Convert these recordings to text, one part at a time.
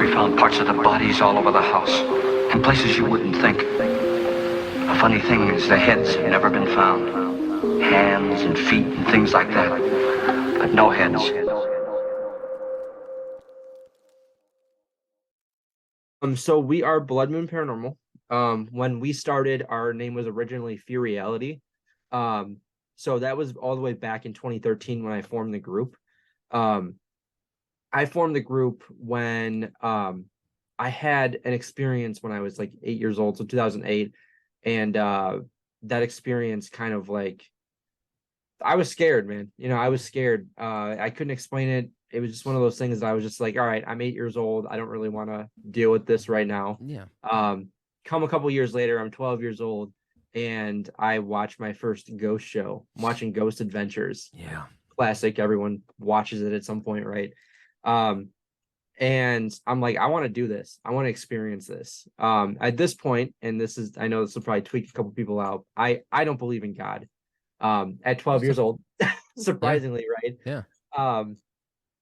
We found parts of the bodies all over the house, in places you wouldn't think. The funny thing is the heads have never been found. Hands and feet and things like that, but no heads. So we are Bloodmoon Paranormal. When we started, our name was originally Fear Reality. So that was all the way back in 2013 when I formed the group. I formed the group when I had an experience when I was like 8 years old, so 2008, and that experience kind of like I was scared, man. I was scared. I couldn't explain it. It was just one of those things that I was just like, all right, I'm 8 years old. I don't really want to deal with this right now. Yeah. Come a couple years later, I'm 12 years old, and I watched my first ghost show. I'm watching Ghost Adventures. Yeah. Classic. Everyone watches it at some point, right? And I'm like, I want to do this. I want to experience this. At this point, and I know this will probably tweak a couple people out. I don't believe in God. At 12 years old, surprisingly, right? Yeah.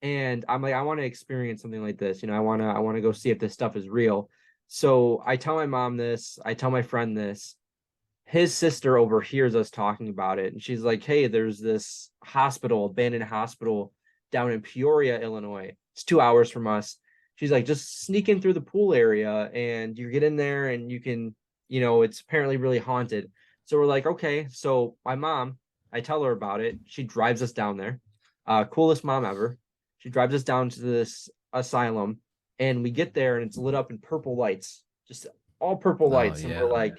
And I'm like, I want to experience something like this. I want to go see if this stuff is real. So I tell my mom this, I tell my friend this. His sister overhears us talking about it, and she's like, hey, there's this abandoned hospital down in Peoria, Illinois. It's 2 hours from us. She's like, just sneak in through the pool area and you get in there and you can, it's apparently really haunted. So we're like, okay. So my mom, I tell her about it. She drives us down there. Coolest mom ever. She drives us down to this asylum, and we get there and it's lit up in purple lights, just all purple lights. And we're like,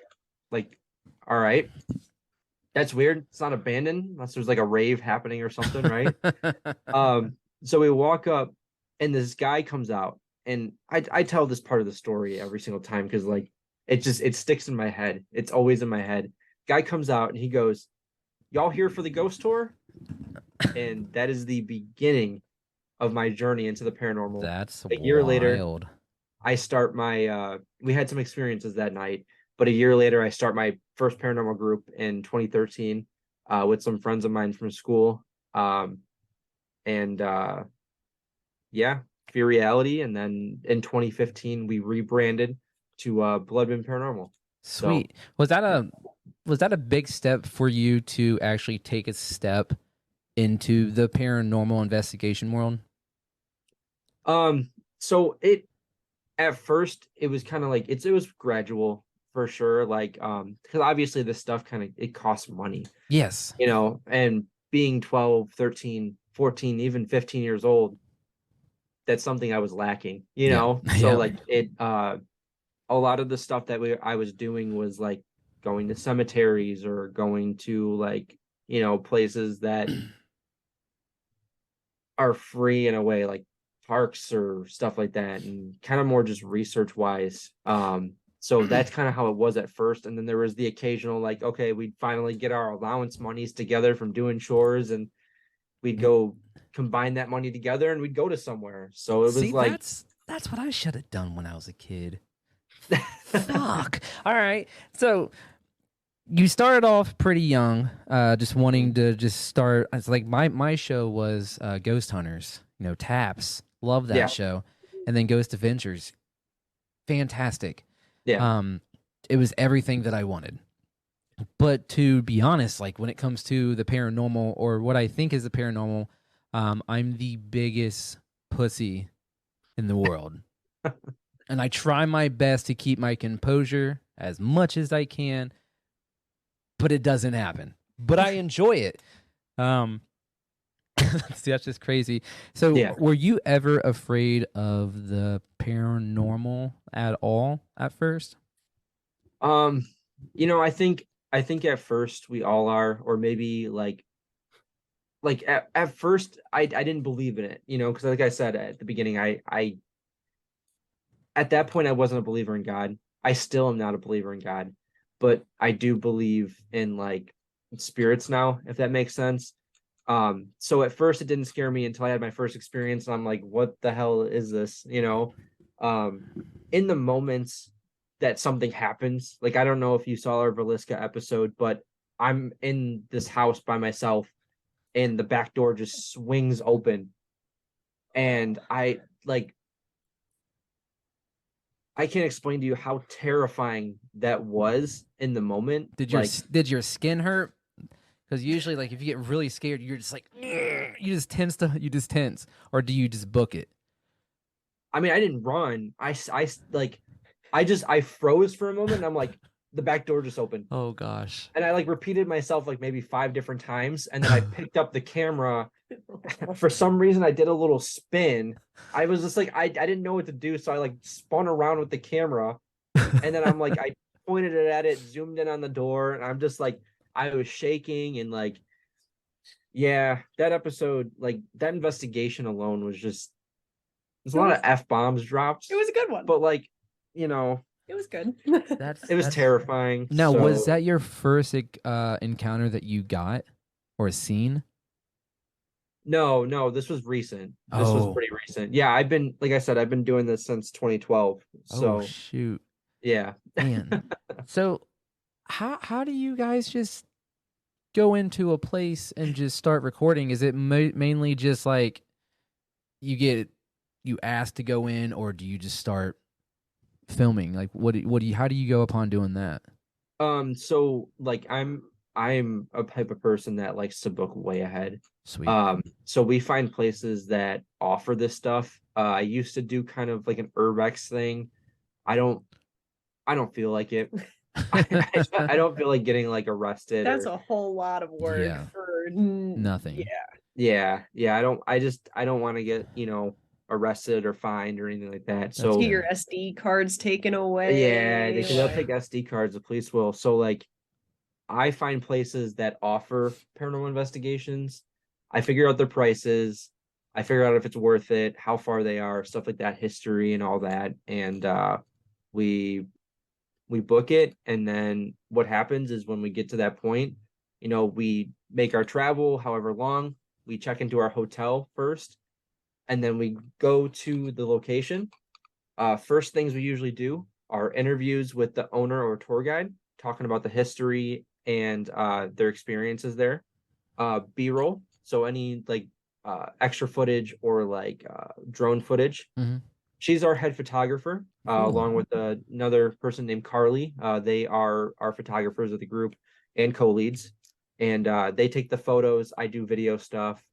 all right, that's weird. It's not abandoned unless there's like a rave happening or something, right? So we walk up and this guy comes out, and I tell this part of the story every single time because like it sticks in my head. It's always in my head. Guy comes out and he goes, y'all here for the ghost tour? And that is the beginning of my journey into the paranormal. That's a year later, wild. I start my we had some experiences that night, but a year later I start my first paranormal group in 2013 with some friends of mine from school. Yeah, Fear Reality, and then in 2015 we rebranded to Bloodmoon Paranormal. Sweet. So, was that a big step for you to actually take a step into the paranormal investigation world? So at first it was kind of like it was gradual for sure, like because obviously this stuff it costs money. Yes. And being 12, 13, 14, even 15 years old, that's something I was lacking, So like a lot of the stuff that I was doing was like going to cemeteries or going to like, places that are free in a way, like parks or stuff like that, and kind of more just research wise. So that's kind of how it was at first. And then there was the occasional, like, okay, we'd finally get our allowance monies together from doing chores, and we'd go combine that money together and we'd go to somewhere. So it was like, that's what I should have done when I was a kid. Fuck. All right. So you started off pretty young, just wanting to just start. It's like my show was Ghost Hunters, Taps. Love that show. And then Ghost Adventures. Fantastic. Yeah. It was everything that I wanted. But to be honest, like when it comes to the paranormal, or what I think is the paranormal, I'm the biggest pussy in the world. And I try my best to keep my composure as much as I can, but it doesn't happen. But I enjoy it. That's just crazy. So were you ever afraid of the paranormal at all at first? I think at first we all are, or maybe like at first I didn't believe in it, because like I said at the beginning, I at that point I wasn't a believer in God. I still am not a believer in God, but I do believe in like spirits now, if that makes sense. So at first it didn't scare me until I had my first experience, and I'm like, what the hell is this? In the moments that something happens, like I don't know if you saw our Velisca episode, but I'm in this house by myself and the back door just swings open, and I like I can't explain to you how terrifying that was in the moment. Did your skin hurt? Because usually, like, if you get really scared, you're just like, you just tense, or do you just book it? I mean, I didn't run. I froze for a moment. And I'm like, the back door just opened. Oh gosh. And I like repeated myself like maybe 5 different times. And then I picked up the camera. For some reason, I did a little spin. I was just like, I didn't know what to do. So I like spun around with the camera. And then I'm like, I pointed it at it, zoomed in on the door. And I'm just like, I was shaking. And like, yeah, that episode, like that investigation alone was just, there's a lot of F-bombs dropped. It was a good one. But like, you know, it was good. it was terrifying. Now, so... was that your first encounter that you got or seen? No, this was recent. This was pretty recent. Yeah, I've been, like I said, I've been doing this since 2012. So oh shoot. Yeah. Man. So how do you guys just go into a place and just start recording? Is it mainly just like you ask to go in, or do you just start filming? Like how do you go upon doing that? So like I'm a type of person that likes to book way ahead. Sweet. So we find places that offer this stuff. I used to do kind of like an urbex thing. I don't feel like it. I don't feel like getting like arrested. That's a whole lot of work for nothing. Yeah. I don't want to get, arrested or fined or anything like that. So get your SD cards taken away. Yeah, they'll take SD cards, the police will. So like I find places that offer paranormal investigations. I figure out their prices. I figure out if it's worth it, how far they are, stuff like that, history and all that. And we book it. And then what happens is when we get to that point, we make our travel however long, we check into our hotel first, and then we go to the location. First things we usually do are interviews with the owner or tour guide, talking about the history and their experiences there. B-roll, so any like extra footage or like drone footage. Mm-hmm. She's our head photographer, along with another person named Carly. They are our photographers of the group and co-leads, and they take the photos. I do video stuff,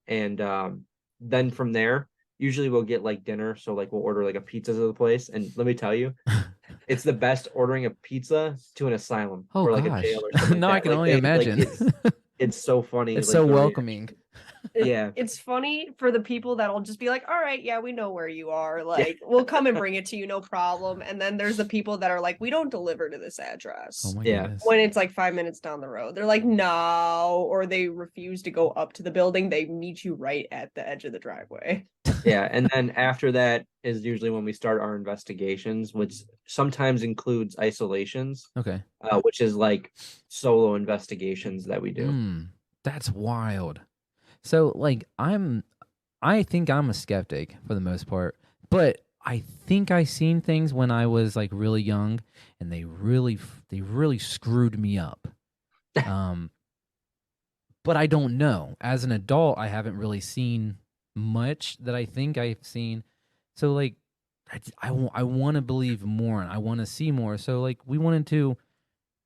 and then from there, usually we'll get like dinner. So like we'll order like a pizza to the place, and let me tell you, it's the best ordering a pizza to an asylum or like a jail or something. No, I can only imagine. It's so funny. It's so welcoming. Yeah. It's funny for the people that'll just be like, all right, yeah, we know where you are. Like, we'll come and bring it to you, no problem. And then there's the people that are like, we don't deliver to this address. Oh my goodness. When it's like 5 minutes down the road. They're like, no, or they refuse to go up to the building. They meet you right at the edge of the driveway. Yeah, and then after that is usually when we start our investigations, which sometimes includes isolations. Okay. Which is like solo investigations that we do. That's wild. So like I think I'm a skeptic for the most part, but I think I seen things when I was like really young, and they really screwed me up. But I don't know. As an adult, I haven't really seen much that I think I've seen. So like I want to believe more, and I want to see more. So like we wanted to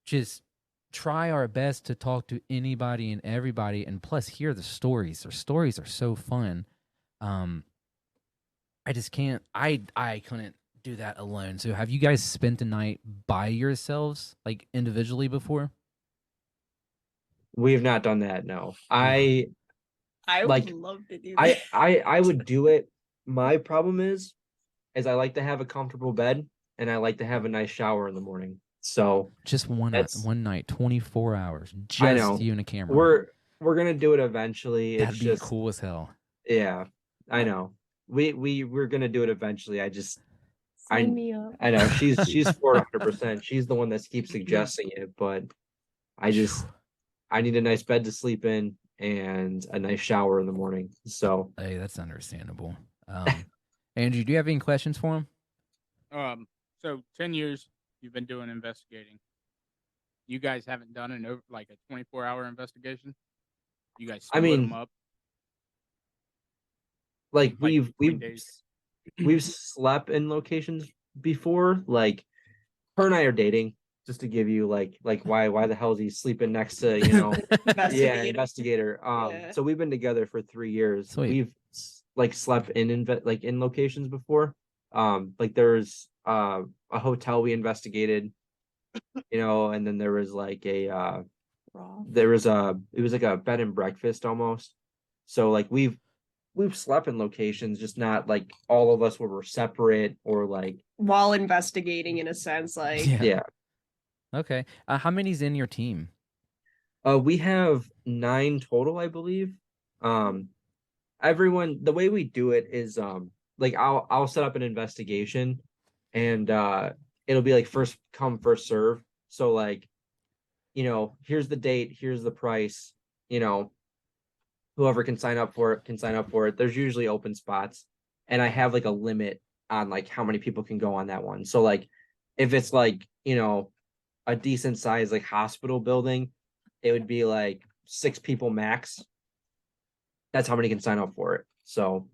just try our best to talk to anybody and everybody, and plus hear the stories. Their stories are so fun. I just can't. I couldn't do that alone. So have you guys spent a night by yourselves, like individually, before? We've not done that. No, I would love to do that. I would do it. My problem is I like to have a comfortable bed, and I like to have a nice shower in the morning. So just one night, 24 hours, I know. You and a camera. We're gonna do it eventually. That'd be cool as hell. Yeah, I know. We're gonna do it eventually. Sign me up. I know she's 400%. She's the one that keeps suggesting it, but I need a nice bed to sleep in and a nice shower in the morning. So hey, that's understandable. Andrew, do you have any questions for him? So 10 years you've been doing investigating. You guys haven't done a 24-hour investigation? You guys split them up? Like we've slept in locations before. Like, her and I are dating, just to give you like why the hell is he sleeping next to, yeah, investigator. Yeah. So we've been together for 3 years. Sweet. We've like slept in locations before. Like there's a hotel we investigated, and then there was like it was like a bed and breakfast almost. So like we've slept in locations, just not like all of us were separate or like While investigating, in a sense, like yeah. Okay. How many's in your team? We have 9 total, I believe. Everyone, the way we do it is like I'll set up an investigation, and it'll be like first come first serve. So like, here's the date, here's the price, whoever can sign up for it can sign up for it. There's usually open spots, and I have like a limit on like how many people can go on that one. So like if it's like, a decent size like hospital building, it would be like 6 people max. That's how many can sign up for it. So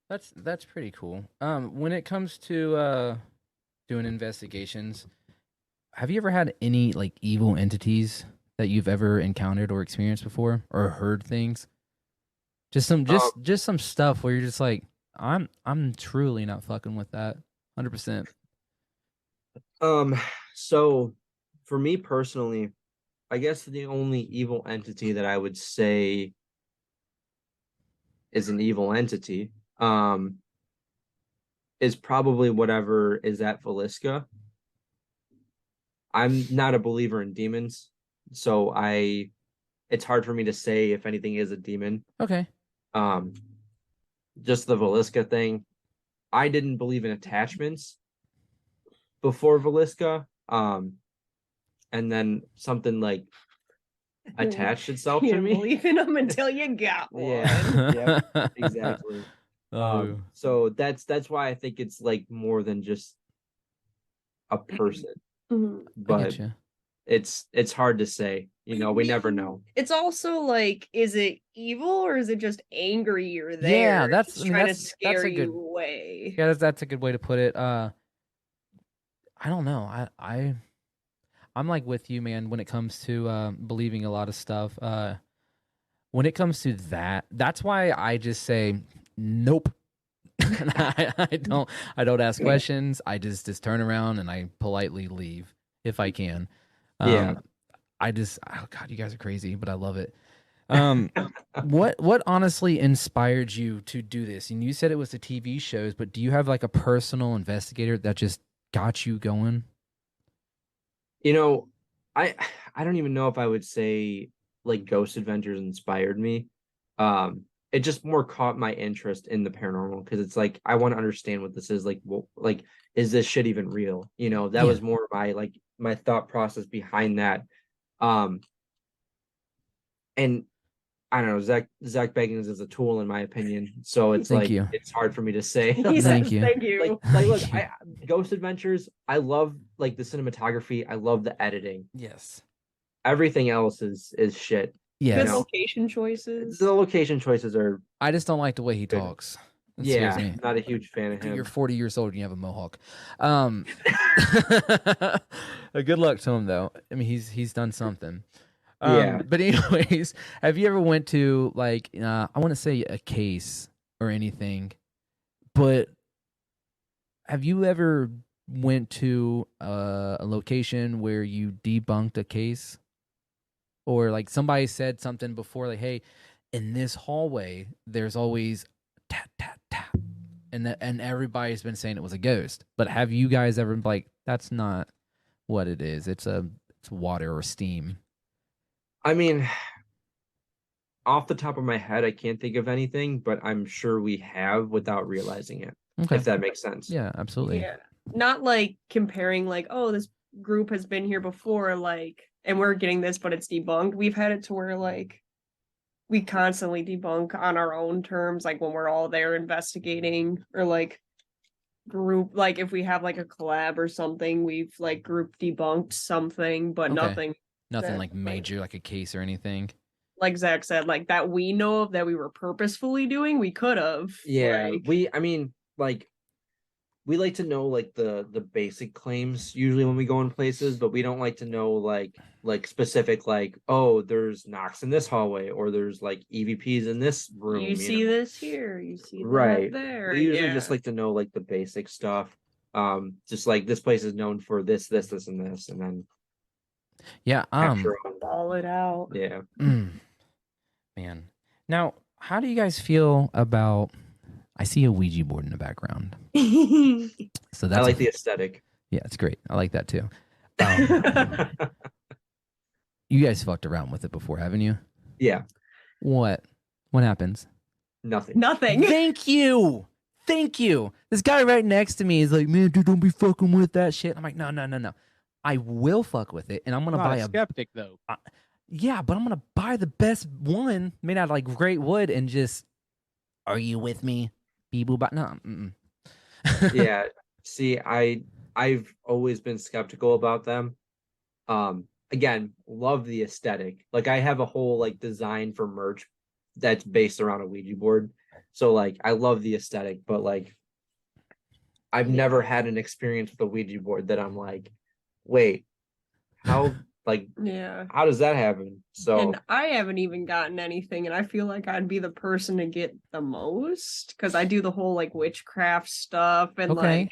That's pretty cool. When it comes to doing investigations, have you ever had any like evil entities that you've ever encountered or experienced before, or heard things? Just some stuff where you're just like, I'm truly not fucking with that. 100%. So for me personally, I guess the only evil entity that I would say is an evil entity is probably whatever is at Velisca. I'm not a believer in demons, so it's hard for me to say if anything is a demon. Okay. Just the Velisca thing. I didn't believe in attachments before Velisca. And then something like attached itself you to me. believe in them until you got one. Yeah, exactly. Oh. So that's why I think it's like more than just a person. Mhm. I But get you. it's hard to say. We never know. It's also like, is it evil or is it just angry you're there? Yeah, that's- just I mean, trying that's- to scare that's a you good- away. Yeah, that's a good way to put it. I don't know. I'm like with you, man, when it comes to believing a lot of stuff. When it comes to that, that's why I just say nope. I don't ask questions. I just turn around and I politely leave if I can. Yeah. Oh God, you guys are crazy, but I love it. What honestly inspired you to do this? And you said it was the TV shows, but do you have like a personal investigator that just got you going? I don't even know if I would say like Ghost Adventures inspired me. It just more caught my interest in the paranormal because it's like I want to understand what this is like. Like, is this shit even real? That was more my thought process behind that. And I don't know, Zach Bagans is a tool in my opinion, so it's Thank like you. it's hard for me to say. He Thank says, you. thank you. Like look, Thank you. Ghost Adventures, I love like the cinematography, I love the editing. Yes. Everything else is shit. Yes. Good location choices. The location choices are I just don't like the way he Good. talks. yeah, Seriously. not a huge fan of him. You're 40 years old and you have a mohawk. Good luck to him though. I mean, he's done something. Yeah. But anyways, have you ever went to like I want to say a case or anything, but have you ever went to a location where you debunked a case, or like somebody said something before, like, hey, in this hallway there's always tap tap tap, and everybody's been saying it was a ghost, but have you guys ever been like, that's not what it is, it's water or steam? I mean, off the top of my head, I can't think of anything, but I'm sure we have without realizing it. Okay. If that makes sense. Yeah, absolutely. Yeah. Not like comparing like, oh, this group has been here before, like, and we're getting this, but it's debunked. We've had it to where like we constantly debunk on our own terms, like when we're all there investigating, or like group, like if we have like a collab or something, we've like group debunked something, but Okay. nothing Nothing like major, like a case or anything. like Zach said, like that we know of that we were purposefully doing. We could have. Yeah, like, I mean, like we like to know like the basic claims usually when we go in places, but we don't like to know like specific like, oh, there's knocks in this hallway or there's like EVPs in this room. You see know? this here, you see Right. that there. We usually Yeah. just like to know like the basic stuff. Just like this place is known for this, and this, and then Yeah. capture on. ball it out. Yeah. Man. Now, how do you guys feel about? I see a Ouija board in the background. So that's I like the aesthetic. Yeah, it's great. I like that too. You guys fucked around with it before, haven't you? Yeah. What? What happens? Nothing. Nothing. Thank you. Thank you. This guy right next to me is like, man, dude, don't be fucking with that shit. I'm like, no. I will fuck with it, and I'm gonna Not buy a skeptic though. Yeah, but I'm gonna buy the best one made out of like great wood and just. Are you with me? Beep-boop, no. Yeah. See, I've always been skeptical about them. Again, love the aesthetic. Like I have a whole like design for merch that's based around a Ouija board. So like I love the aesthetic, but like I've never had an experience with a Ouija board that I'm like, wait, how like Yeah. how does that happen? So And I haven't even gotten anything, and I feel like I'd be the person to get the most because I do the whole like witchcraft stuff and Okay. like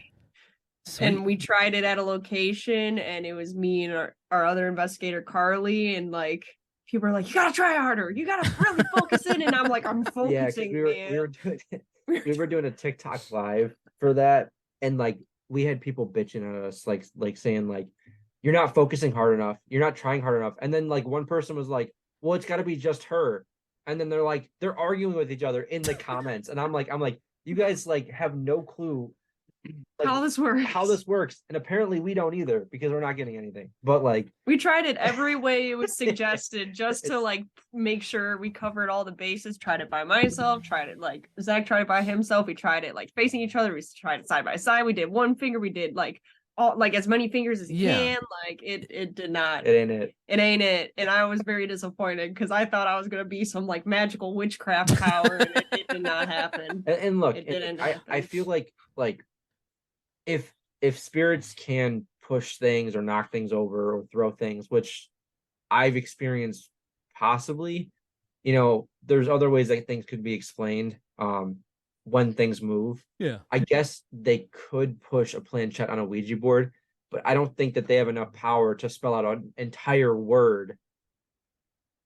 Sweet. and we tried it at a location and it was me and our other investigator Carly, and like people are like, you gotta try harder, you gotta really focus in, and I'm like, I'm yeah, 'cause focusing, we man. we were doing a TikTok live for that, and like we had people bitching at us like saying like, you're not focusing hard enough, you're not trying hard enough, and then like one person was like, well, it's got to be just her, and then they're arguing with each other in the comments, and I'm like you guys like have no clue like, how this works. and apparently we don't either because we're not getting anything, but like We tried it every way it was suggested just to like make sure we covered all the bases. Tried it by myself, tried it like Zach tried it by himself. We tried it like facing each other. We tried it side by side. We did one finger. We did like all like as many fingers as you can. Like it did not. it ain't it. It ain't it. And I was very disappointed because I thought I was gonna be some like magical witchcraft power, and it did not happen. And look, It didn't I happen. feel like if spirits can push things or knock things over or throw things, which I've experienced possibly, there's other ways that things could be explained when things move. Yeah. I guess they could push a planchette on a Ouija board, but I don't think that they have enough power to spell out an entire word.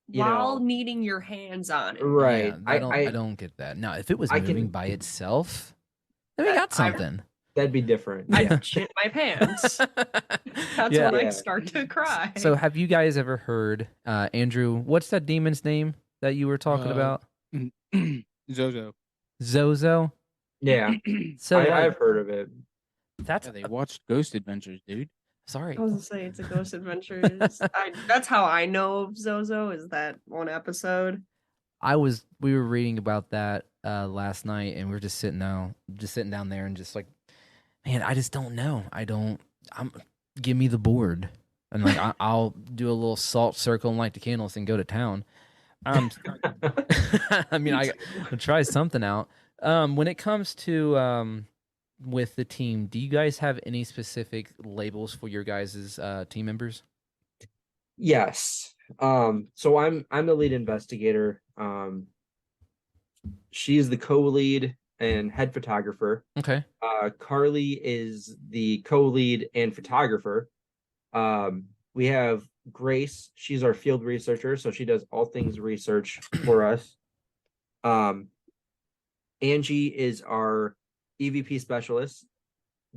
While needing your hands on it. Right. Yeah, I don't get that. Now, if it was moving by itself, then we got something. That'd be different. I Yeah. shit my pants. That's Yeah. when I Yeah. start to cry. So, have you guys ever heard, Andrew? What's that demon's name that you were talking about? Zozo. Zozo. Yeah. So I've heard of it. that's Yeah, they watched Ghost Adventures, dude. sorry. I was gonna say it's a Ghost Adventures. That's how I know of Zozo, is that one episode. We were reading about that last night, and we were just sitting down there, and just like, man, I just don't know. Give me the board, and like I'll do a little salt circle and light the candles and go to town. I mean, I'll try something out. When it comes to with the team, do you guys have any specific labels for your guys' team members? Yes. So I'm the lead investigator. She's the co-lead and head photographer. Okay. Carly is the co-lead and photographer. We have Grace. She's our field researcher, so she does all things research for us. Angie is our EVP specialist.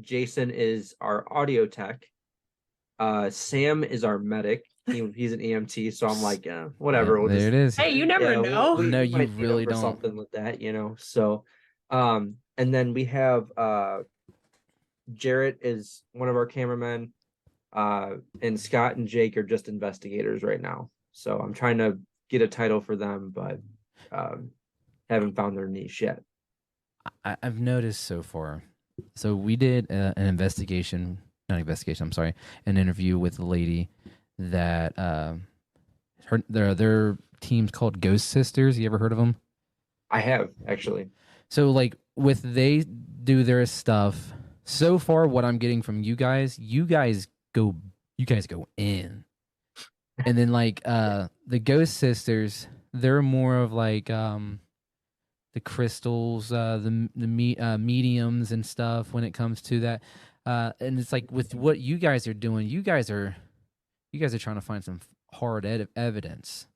Jason is our audio tech. Sam is our medic. He's an EMT, so I'm like, whatever. We'll There it is. Hey, you never know. No, you might need him really for don't. something with that, So, and then we have Jarrett is one of our cameramen, and Scott and Jake are just investigators right now. So I'm trying to get a title for them, but haven't found their niche yet. I've noticed so far. So we did an interview with a lady that their team's called Ghost Sisters. You ever heard of them? I have, actually. So like they do their stuff So far, what I'm getting from you guys go in. And then like the Ghost Sisters, they're more of like the crystals, mediums and stuff when it comes to that. And it's like with what you guys are doing, you guys are trying to find some hard evidence.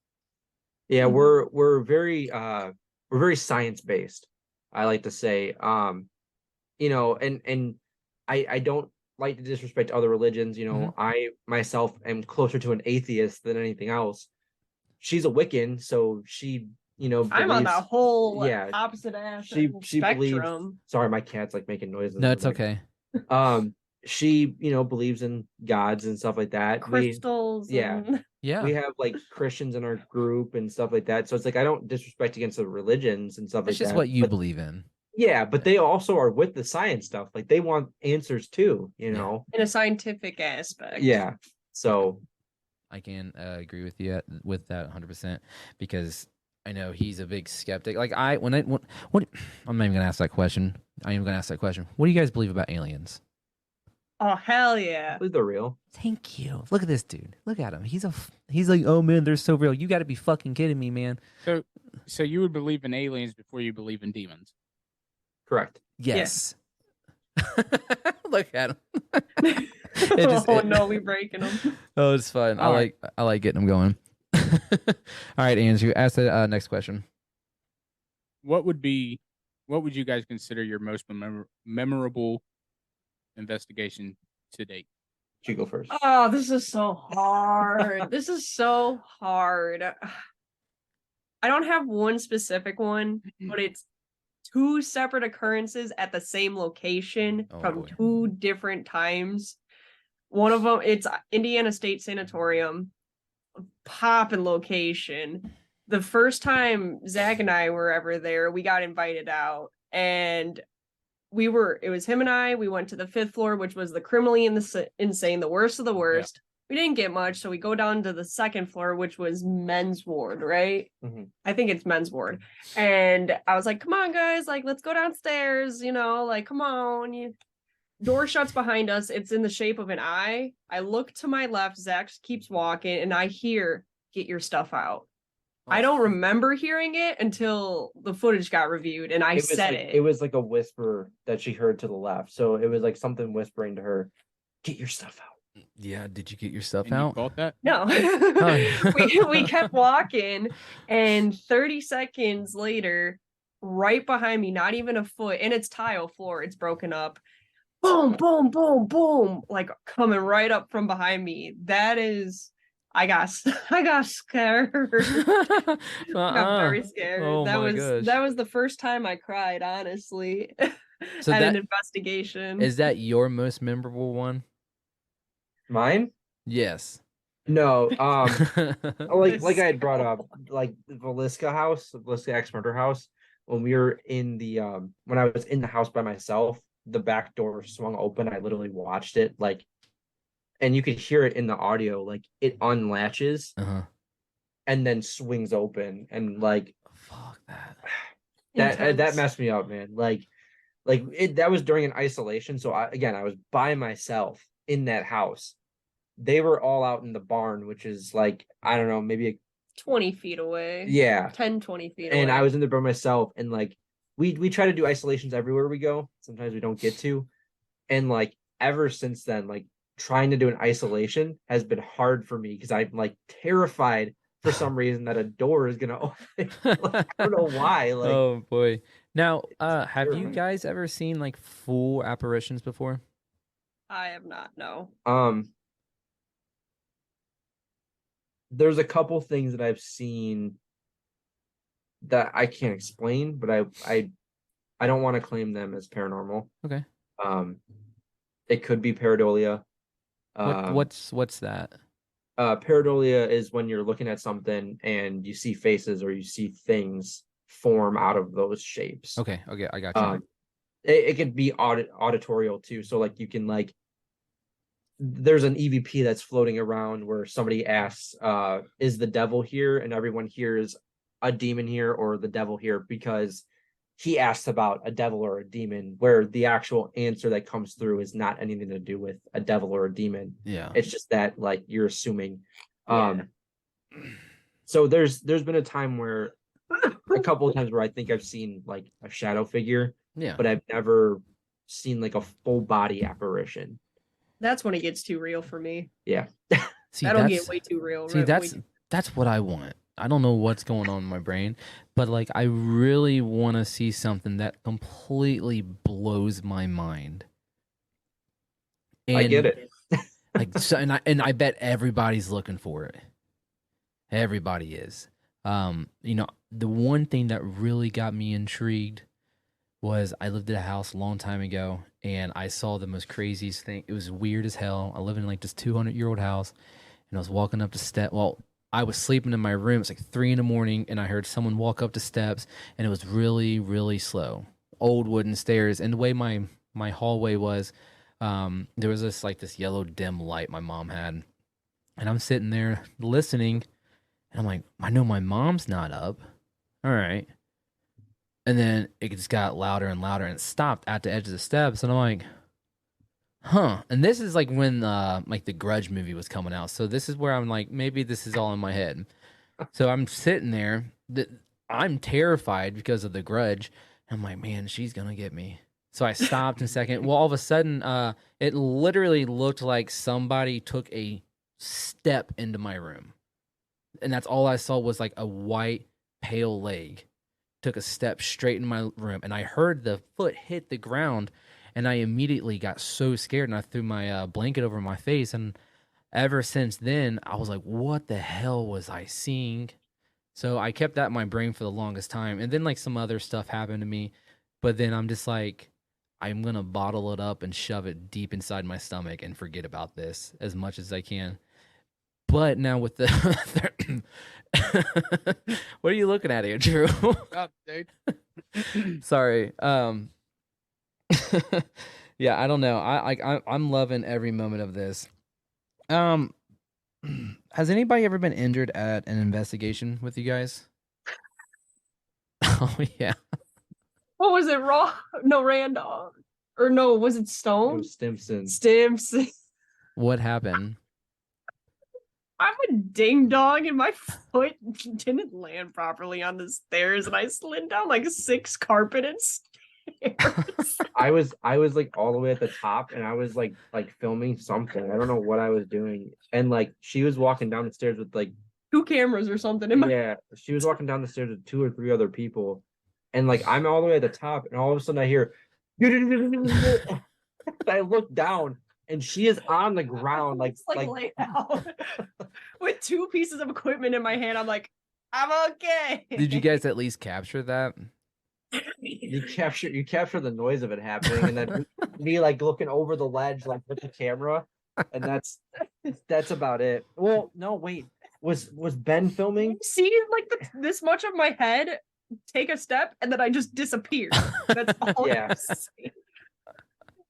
Yeah, Mhm. we're very science based. I like to say, and I don't like to disrespect other religions. I myself am closer to an atheist than anything else. She's a Wiccan, so she, I'm on the believes. whole Yeah, opposite end she believes. spectrum. Sorry, my cat's like making noises. No, in it's the back. okay. She, believes in gods and stuff like that. Crystals. Yeah. And... Yeah. We have like Christians in our group and stuff like that. So it's like I don't disrespect against the religions and stuff It's like just that. what you but believe in. yeah, but they also are with the science stuff. Like they want answers too, in a scientific aspect. Yeah. So I can agree with you with that 100% because I know he's a big skeptic. Like when I'm not even gonna ask that question. I am gonna ask that question. What do you guys believe about aliens? Oh hell yeah! I believe they're real. Thank you. Look at this dude. Look at him. He's like, oh man, they're so real. You got to be fucking kidding me, man. So you would believe in aliens before you believe in demons? Correct. Yes. Look at him. No, we breaking them. Oh, it's fun. I like getting them going. All right, Andrew, ask the next question. What would you guys consider your most memorable investigation to date? You go first. Oh, this is so hard. This is so hard. I don't have one specific one, but it's two separate occurrences at the same location from two different times. One of them, it's Indiana State Sanatorium, poppin' location. The first time Zach and I were ever there, we got invited out, and it was him and I. We went to the 5th floor, which was the criminally insane, the worst of the worst. Yeah. We didn't get much, so we go down to the 2nd floor, which was men's ward, right? Mm-hmm. I think it's men's ward. And I was like, come on, guys, like, let's go downstairs, like, come on. Door shuts behind us. It's in the shape of an eye. I look to my left. Zach keeps walking, and I hear, get your stuff out. I don't remember hearing it until the footage got reviewed, and I said it. It was like a whisper that she heard to the left. So it was like something whispering to her, get your stuff out. Yeah, did you get your stuff and out? You caught that? No. we kept walking, and 30 seconds later, right behind me, not even a foot, and it's tile floor, it's broken up. Boom, boom, boom, boom, like coming right up from behind me. That is... I got scared. I got very scared. Oh, that was the first time I cried, honestly, so at an investigation. Is that your most memorable one? Mine? Yes. No. Like I had brought up, like the Valiska ex-murder house. When we were in the when I was in the house by myself, the back door swung open. I literally watched it, like. And you could hear it in the audio, like it unlatches and then swings open, and like fuck that messed me up, man. That was during an isolation, so I was by myself in that house. They were all out in the barn, which is like, I don't know, maybe 20 feet away. Yeah, 20 feet away. And I was in there by myself, and like we try to do isolations everywhere we go. Sometimes we don't get to, and like ever since then, like. Trying to do an isolation has been hard for me because I'm like terrified for some reason that a door is gonna open. Like, I don't know why. Like, oh boy. Now, have you guys ever seen like full apparitions before? I have not. No. There's a couple things that I've seen that I can't explain, but I don't want to claim them as paranormal. Okay. It could be pareidolia. What's that? Pareidolia is when you're looking at something and you see faces or you see things form out of those shapes. Okay, I got you. It could be auditorial too. So like you can like, there's an EVP that's floating around where somebody asks, is the devil here? And everyone hears a demon here or the devil here because he asks about a devil or a demon, where the actual answer that comes through is not anything to do with a devil or a demon. Yeah. It's just that like you're assuming. Yeah. So there's been a time where a couple of times where I think I've seen like a shadow figure, Yeah. but I've never seen like a full body apparition. That's when it gets too real for me. Yeah. See, That'll that's get way too real. see, way that's too- that's what I want. I don't know what's going on in my brain, but like I really want to see something that completely blows my mind. I get it. Like so, and I bet everybody's looking for it. Everybody is. You know, the one thing that really got me intrigued was I lived at a house a long time ago and I saw the most craziest thing. It was weird as hell. I live in like this 200-year-old house and I was walking up the step. Well, I was sleeping in my room. It's like 3 a.m. and I heard someone walk up the steps and it was really, really slow. Old wooden stairs. And the way my hallway was, there was this yellow dim light my mom had. And I'm sitting there listening and I'm like, I know my mom's not up. All right. And then it just got louder and louder and it stopped at the edge of the steps. And I'm like, huh. And this is like when like the Grudge movie was coming out. So this is where I'm like, maybe this is all in my head. So I'm sitting there. I'm terrified because of the Grudge. I'm like, man, she's going to get me. So I stopped in a second. Well, all of a sudden, it literally looked like somebody took a step into my room. And that's all I saw was like a white, pale leg. Took a step straight in my room. And I heard the foot hit the ground. And I immediately got so scared. And I threw my blanket over my face. And ever since then, I was like, what the hell was I seeing? So I kept that in my brain for the longest time. And then like some other stuff happened to me. But then I'm just like, I'm going to bottle it up and shove it deep inside my stomach and forget about this as much as I can. But now with the... What are you looking at, Andrew? Up, dude. Sorry. Yeah, I don't know. I'm loving every moment of this. Has anybody ever been injured at an investigation with you guys? Oh yeah. What was it? Raw? No, Randolph. Or no, was it It Stone? was Stimson. Stimson. What happened? I'm a ding dong and my foot didn't land properly on the stairs and I slid down like 6 carpeted stairs. I was like all the way at the top and I was like filming something. I don't know what I was doing. And like she was walking down the stairs with like 2 cameras or something in my yeah, she was walking down the stairs with 2 or 3 other people. And like I'm all the way at the top and all of a sudden I hear I look down and she is on the ground like laid out with 2 pieces of equipment in my hand. I'm like, I'm okay. Did you guys at least capture that? you capture the noise of it happening and then me like looking over the ledge like with the camera and that's about it. Well, no, wait. Was Ben filming? See like this much of my head take a step and then I just disappeared. That's all. Yeah. I'm saying.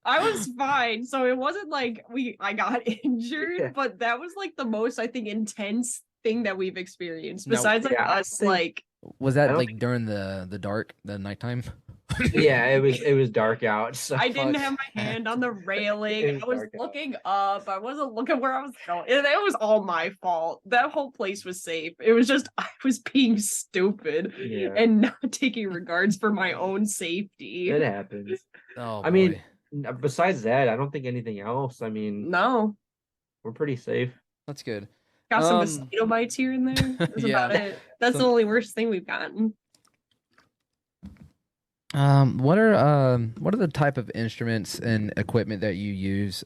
I was fine, so it wasn't like I got injured, Yeah. but that was like the most I think intense thing that we've experienced. No, Besides like yeah, I us, think- like Was I that don't like during the dark, the nighttime? Yeah, it was dark out. So I didn't fuck. have my hand on the It railing. was I was dark out. looking up. I wasn't looking where I was going. And it was all my fault. That whole place was safe. It was just I was being stupid Yeah. and not taking regards for my own safety. It happens. Oh, I mean, boy. besides that, I don't think anything else. I mean, No. we're pretty safe. That's good. Got some Um, mosquito bites here and there. That's yeah. about it. That's the Some- only worst thing we've gotten. What are the type of instruments and equipment that you use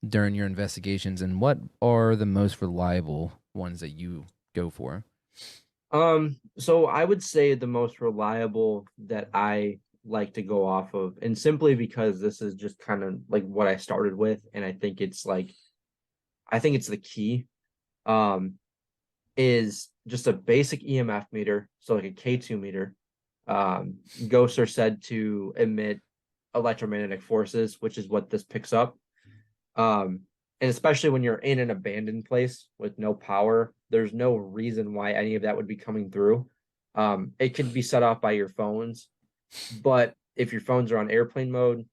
during your investigations, and what are the most reliable ones that you go for? So I would say the most reliable that I like to go off of, and simply because this is just kind of like what I started with, and I think it's the key, is just a basic EMF meter, so like a K2 meter. Ghosts are said to emit electromagnetic forces, which is what this picks up. And especially when you're in an abandoned place with no power, there's no reason why any of that would be coming through. It can be set off by your phones. But if your phones are on airplane mode,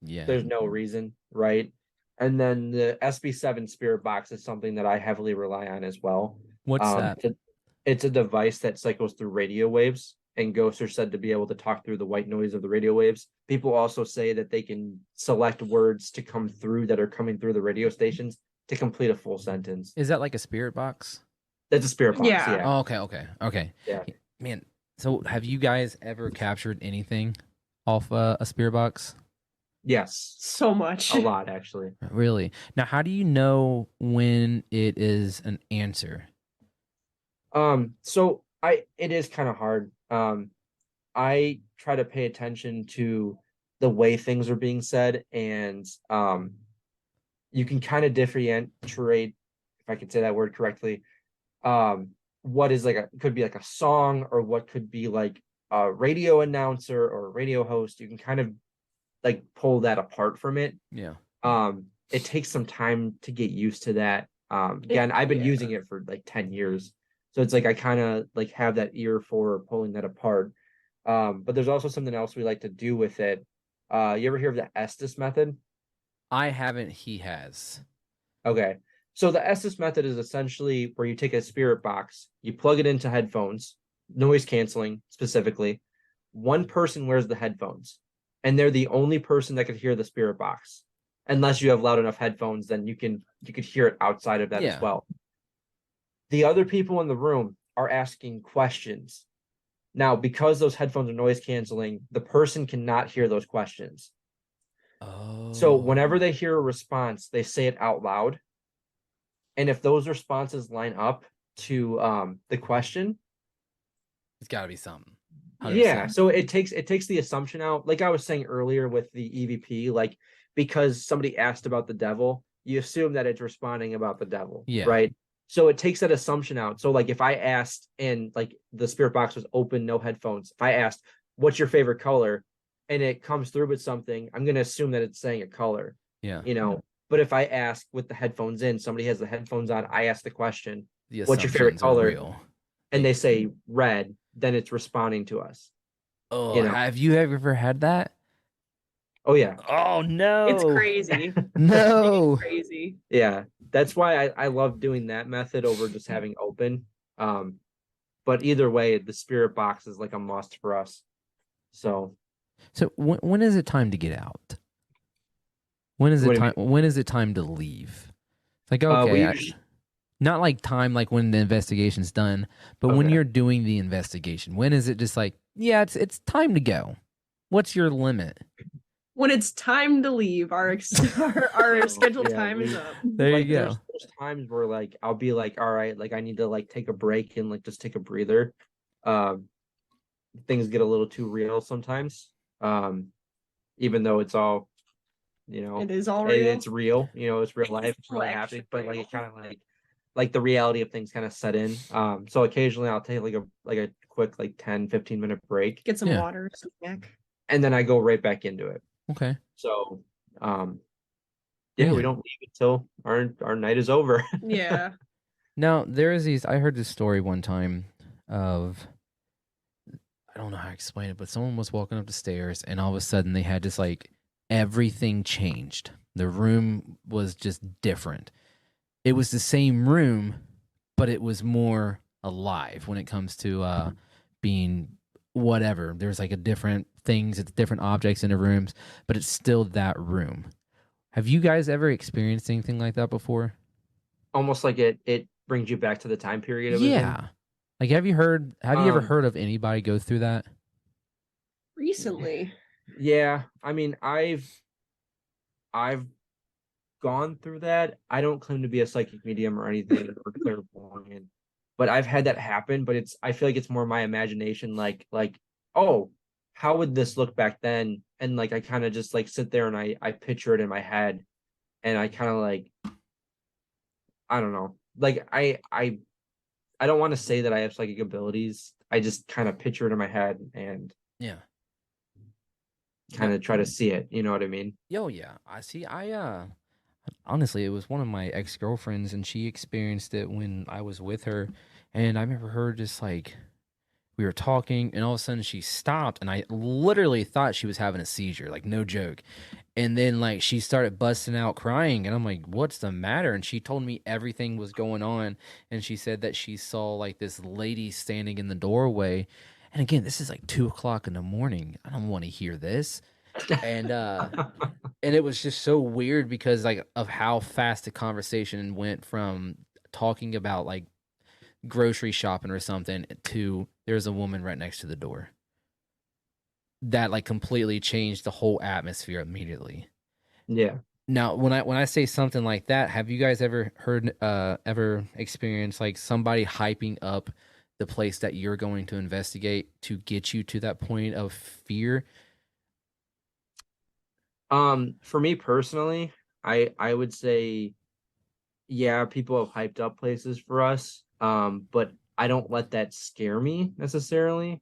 Yeah. there's no reason, right? And then the SB7 Spirit Box is something that I heavily rely on as well. What's that? It's a device that cycles through radio waves, and ghosts are said to be able to talk through the white noise of the radio waves. People also say that they can select words to come through that are coming through the radio stations to complete a full sentence. Is that like a spirit box? That's a spirit box, Yeah. yeah. Oh, okay. Yeah. Man, so have you guys ever captured anything off a spirit box? Yes. So much. A lot, actually. Really? Now, how do you know when it is an answer? So it is kind of hard. I try to pay attention to the way things are being said, and you can kind of differentiate, if I could say that word correctly, what is could be like a song, or what could be like a radio announcer or a radio host. You can kind of like pull that apart from it. Yeah. It takes some time to get used to that. Again, I've been using it for like 10 years. So it's like I kind of like have that ear for pulling that apart. But there's also something else we like to do with it. You ever hear of the Estes method? I haven't. He has. Okay. So the Estes method is essentially where you take a spirit box, you plug it into headphones, noise canceling specifically. One person wears the headphones, and they're the only person that could hear the spirit box. Unless you have loud enough headphones, then you could hear it outside of that as well. The other people in the room are asking questions. Now, because those headphones are noise canceling, the person cannot hear those questions. Oh. So whenever they hear a response, they say it out loud. And if those responses line up to the question, it's got to be something. 100%. Yeah. So it takes the assumption out. Like I was saying earlier with the EVP, like because somebody asked about the devil, you assume that it's responding about the devil. Yeah. Right. So it takes that assumption out. So like if I asked, and like the spirit box was open, no headphones, if I asked, what's your favorite color? And it comes through with something, I'm going to assume that it's saying a color. Yeah. You know, but if I ask with the headphones in, somebody has the headphones on, I ask the question, The what's your favorite assumptions are color? real. And they say red, then it's responding to us. Oh, You know? have you ever had that? Oh yeah. Oh no. It's crazy. No. It's crazy. Yeah. That's why I love doing that method over just having open. But either way, the spirit box is like a must for us. So when is it time to get out? When is it time? When is it time to leave? It's like, okay, not like time like when the investigation's done, but when you're doing the investigation, when is it just like, yeah, it's time to go? What's your limit? When it's time to leave, our scheduled time is up. There you go. There's times where like I'll be like, all right, like I need to like take a break and like just take a breather. Things get a little too real sometimes. Even though it's all, you know, it is all real. It's real, you know, it's real life, it's really happening, but like it kind of like the reality of things kind of set in. So occasionally I'll take like a quick like 10-15 minute break, get some water, some snack, and then I go right back into it. Okay. So we don't leave until our night is over. Yeah. Now I heard this story one time of, I don't know how to explain it, but someone was walking up the stairs and all of a sudden they had just like everything changed. The room was just different. It was the same room, but it was more alive when it comes to being whatever. There's like a different things, it's different objects in the rooms, but it's still that room. Have you guys ever experienced anything like that before? Almost like it brings you back to the time period of it. Yeah. Like have you ever heard of anybody go through that? Recently. Yeah. I mean, I've gone through that. I don't claim to be a psychic medium or anything or clairvoyant, but I've had that happen. But I feel like it's more my imagination, like, oh, how would this look back then? And like I kind of just like sit there and I picture it in my head, and I kind of like, I don't know. Like I don't want to say that I have psychic abilities. I just kind of picture it in my head and kind of try to see it. You know what I mean? Oh yeah. Honestly, it was one of my ex-girlfriends and she experienced it when I was with her, and I remember her just like we were talking, and all of a sudden she stopped, and I literally thought she was having a seizure, like no joke. And then like she started busting out crying, and I'm like, "What's the matter?" And she told me everything was going on, and she said that she saw like this lady standing in the doorway. And again, this is like 2 o'clock in the morning. I don't want to hear this. And and it was just so weird because like of how fast the conversation went from talking about like grocery shopping or something to there's a woman right next to the door. That like completely changed the whole atmosphere immediately. Yeah. Now, when I say something like that, have you guys ever heard ever experienced like somebody hyping up the place that you're going to investigate to get you to that point of fear? For me personally, I would say, yeah, people have hyped up places for us. But I don't let that scare me necessarily.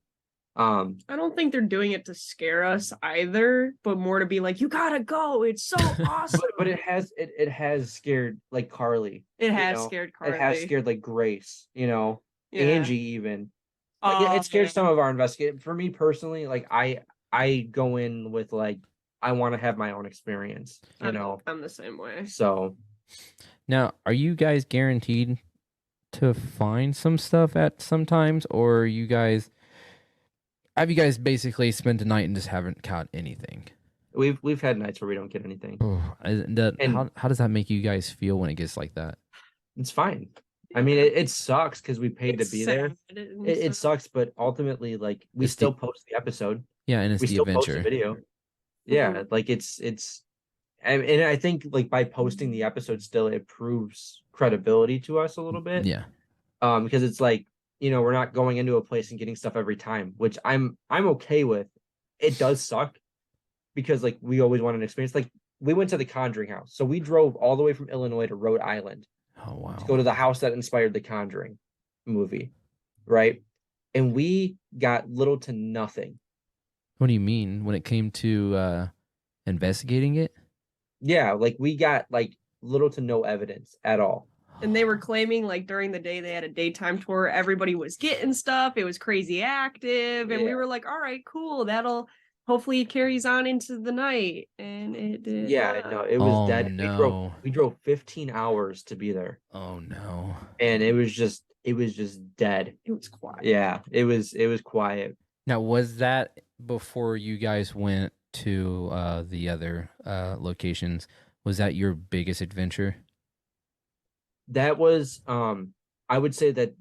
I don't think they're doing it to scare us either, but more to be like, you gotta go. It's so awesome. but it has scared like Carly. It you has know? scared It has Carly. scared like Grace, Yeah. Angie even. Like it scared Yeah. some of our investigators. For me personally, like I go in with like I want to have my own experience, I'm the same way. So Now, are you guys guaranteed to find some stuff at sometimes, or are you guys have you guys basically spent the night and just haven't caught anything? we've had nights where we don't get anything. How does that make you guys feel when it gets like that? It's fine. I mean, it sucks because we paid It's to be there. sad and It stuff. sucks, but ultimately, like we It's still the- post the episode. Yeah, and it's We the still post the adventure. video. Yeah, like it's and I think like by posting the episode still it proves credibility to us a little bit. Yeah. Because it's like, we're not going into a place and getting stuff every time, which I'm okay with. It does suck because like we always want an experience. Like we went to the Conjuring house. So we drove all the way from Illinois to Rhode Island Oh wow. to go to the house that inspired the Conjuring movie, right? And we got little to nothing. What do you mean when it came to investigating it? Yeah, like we got like little to no evidence at all. And they were claiming like during the day they had a daytime tour, everybody was getting stuff. It was crazy active. And we Yeah. were like, all right, cool. That'll hopefully it carries on into the night. And it did. Yeah, not. no, it was Oh, dead. no. We drove 15 hours to be there. Oh no. And it was just dead. It was quiet. Yeah, it was quiet. Now, was that before you guys went to the other locations? Was that your biggest adventure? That was I would say that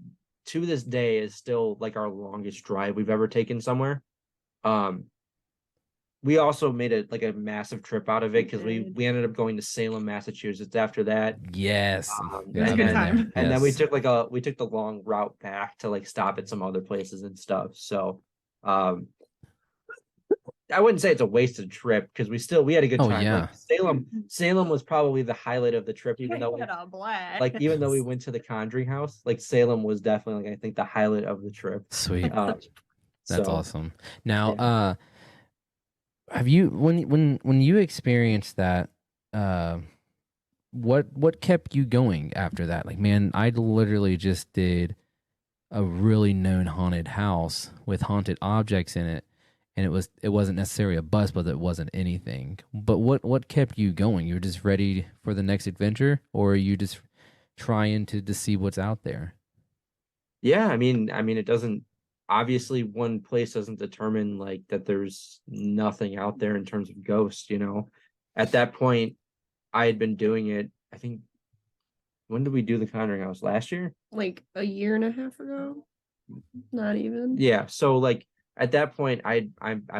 to this day is still like our longest drive we've ever taken somewhere. We also made a massive trip out of it because we ended up going to Salem, Massachusetts after that. Yes. It was a good time. And then we took the long route back to like stop at some other places and stuff. So I wouldn't say it's a wasted trip because we had a good Oh, time. yeah. Like, Salem was probably the highlight of the trip, even though We had a blast. like even though we went to the Conjuring house, like Salem was definitely like, I think the highlight of the trip. Sweet. That's So, awesome. Now, have you when you experienced that, what kept you going after that? Like, man, I literally just did a really known haunted house with haunted objects in it, and it wasn't necessarily a bus, but it wasn't anything. But what kept you going? You were just ready for the next adventure, or are you just trying to see what's out there? Yeah, I mean, it doesn't obviously one place doesn't determine like that there's nothing out there in terms of ghosts, At that point, I had been doing it, I think when did we do the Conjuring house? Last year? Like a year and a half ago. Not even. Yeah. So like at that point I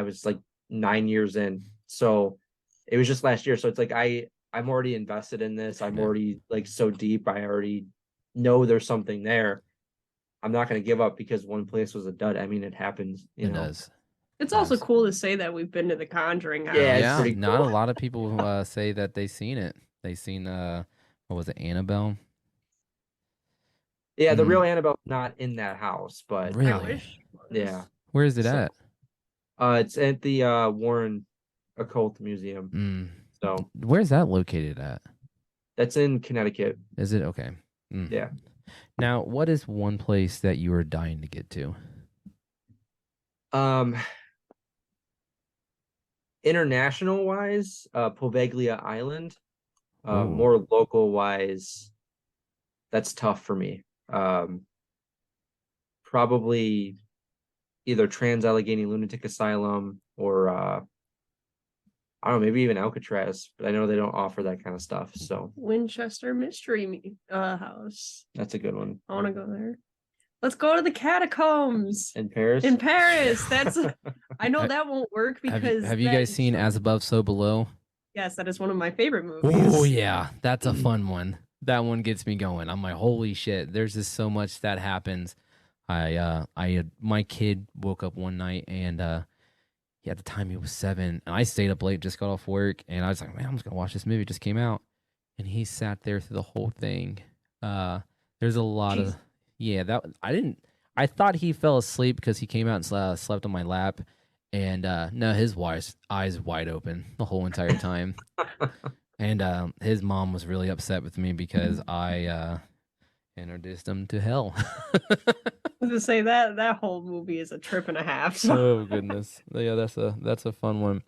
was like 9 years in. So it was just last year. So it's like I'm already invested in this. I'm already like so deep. I already know there's something there. I'm not going to give up because one place was a dud. I mean, it happens, It does. It's also cool to say that we've been to the Conjuring house. Yeah, it's Yeah, pretty not cool. a lot of people say that they seen it. They seen what was it, Annabelle? Yeah, the Mm. real Annabelle's not in that house, but Really? I wish it was. yeah. Where is it So- at? It's at the Warren Occult Museum. Mm. So Where's that located at? that's in Connecticut. Is it okay? Mm. Yeah. Now, what is one place that you are dying to get to? Um, international wise, Poveglia Island. Ooh. More local wise, that's tough for me. Probably either Trans Allegheny Lunatic Asylum or I don't know, maybe even Alcatraz, but I know they don't offer that kind of stuff. So Winchester Mystery House. that's a good one. I want to go there. Let's go to the catacombs In Paris. in Paris. That's I know that won't work because have you guys seen As Above, So Below? Yes, that is one of my favorite movies. Oh yeah, that's a fun one. That one gets me going. I'm like, holy shit! There's just so much that happens. My kid woke up one night and at the time he was 7, and I stayed up late, just got off work, and I was like, man, I'm just gonna watch this movie. It just came out, and he sat there through the whole thing. There's a lot of I thought he fell asleep because he came out and slept on my lap. And no, his eyes wide open the whole entire time. And his mom was really upset with me because I introduced him to hell. I was gonna say that whole movie is a trip and a half. So. Oh goodness, yeah, that's a fun one.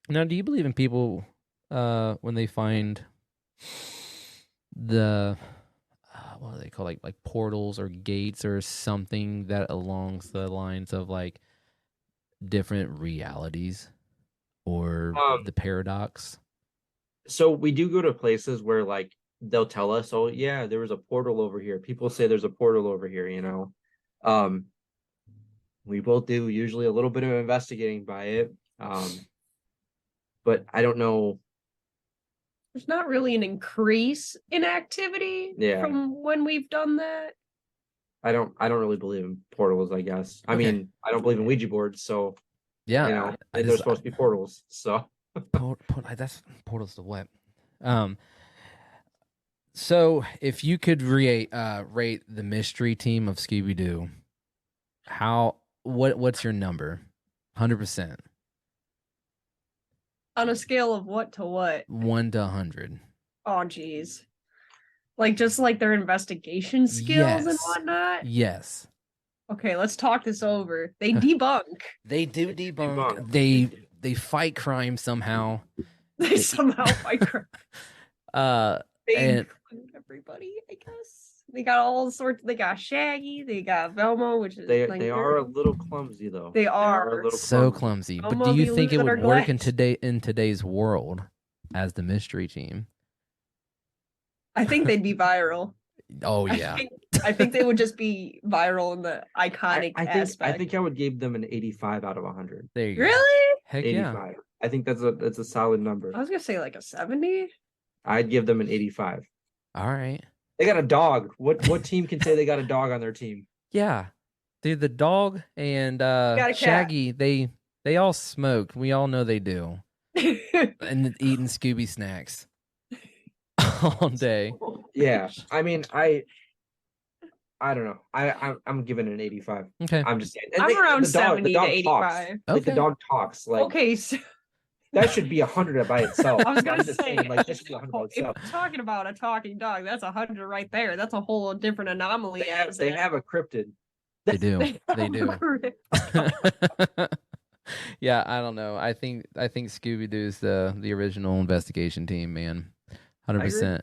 Now, do you believe in people when they find the what do they call like portals or gates or something that along the lines of like different realities or the paradox? So we do go to places where like they'll tell us, oh yeah, there was a portal over here. People say there's a portal over here, you know. We both do usually a little bit of investigating by it. But I don't know. There's not really an increase in activity from when we've done that. I don't really believe in portals, I guess. I mean, I don't believe in Ouija boards, so yeah, you know, they're supposed to be portals. So that's portals to what? So if you could rate the mystery team of Scooby-Doo, what's your number? 100%. On a scale of what to what? 1 to 100. Oh geez. Like just like their investigation skills and whatnot? Yes. Okay, let's talk this over. They debunk. They do debunk. They fight crime somehow. They somehow fight crime. They include everybody, I guess. They got all sorts. They got Shaggy. They got Velma, which is they are a little clumsy though. They are a little so clumsy. But do you think it would work in today's world as the mystery team? I think they'd be viral. Oh yeah. I think they would just be viral in the iconic aspect. I think I would give them an 85 out of 100. There you go. Really? Heck 85. Yeah. I think that's a solid number. I was gonna say like a 70. I'd give them an 85. All right. They got a dog. What team can say they got a dog on their team? Yeah. Dude, the dog and got a Shaggy, they all smoke. We all know they do. And eating Scooby snacks all day. Yeah. I mean, I don't know. I'm giving it an 85. Okay. I'm just saying. I'm around 70 to 85. Talks. Like the dog talks. Like okay, so that should be 100 by itself. I was gonna just say, saying, like this should be 100 by if itself. we're talking about a talking dog, that's 100 right there. That's a whole different anomaly. They have a cryptid. They do. They do. Yeah, I don't know. I think Scooby-Doo's the original investigation team, man. 100%.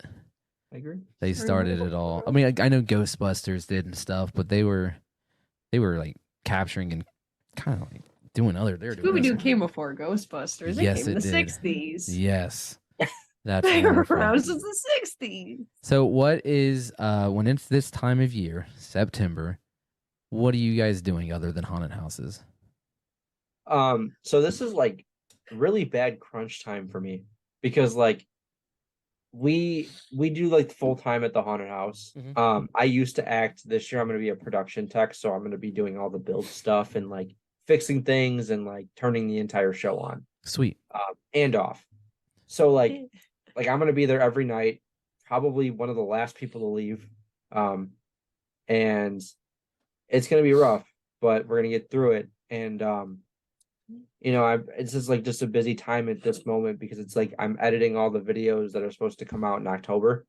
I agree. They started it all. I mean, I know Ghostbusters did and stuff, but they were like capturing and kind of like doing Scooby-Doo came before Ghostbusters. They Yes, came in it the did. 60s. Yes. That's They were wonderful. around since the 60s. So what is when it's this time of year, September, what are you guys doing other than haunted houses? So this is like really bad crunch time for me because like we do like full time at the haunted house. Mm-hmm. I used to act. This year I'm going to be a production tech, so I'm going to be doing all the build stuff and like fixing things and like turning the entire show on. Sweet. And off. So like I'm going to be there every night, probably one of the last people to leave. And it's going to be rough, but we're going to get through it. And you know, it's just like just a busy time at this moment because it's like I'm editing all the videos that are supposed to come out in October.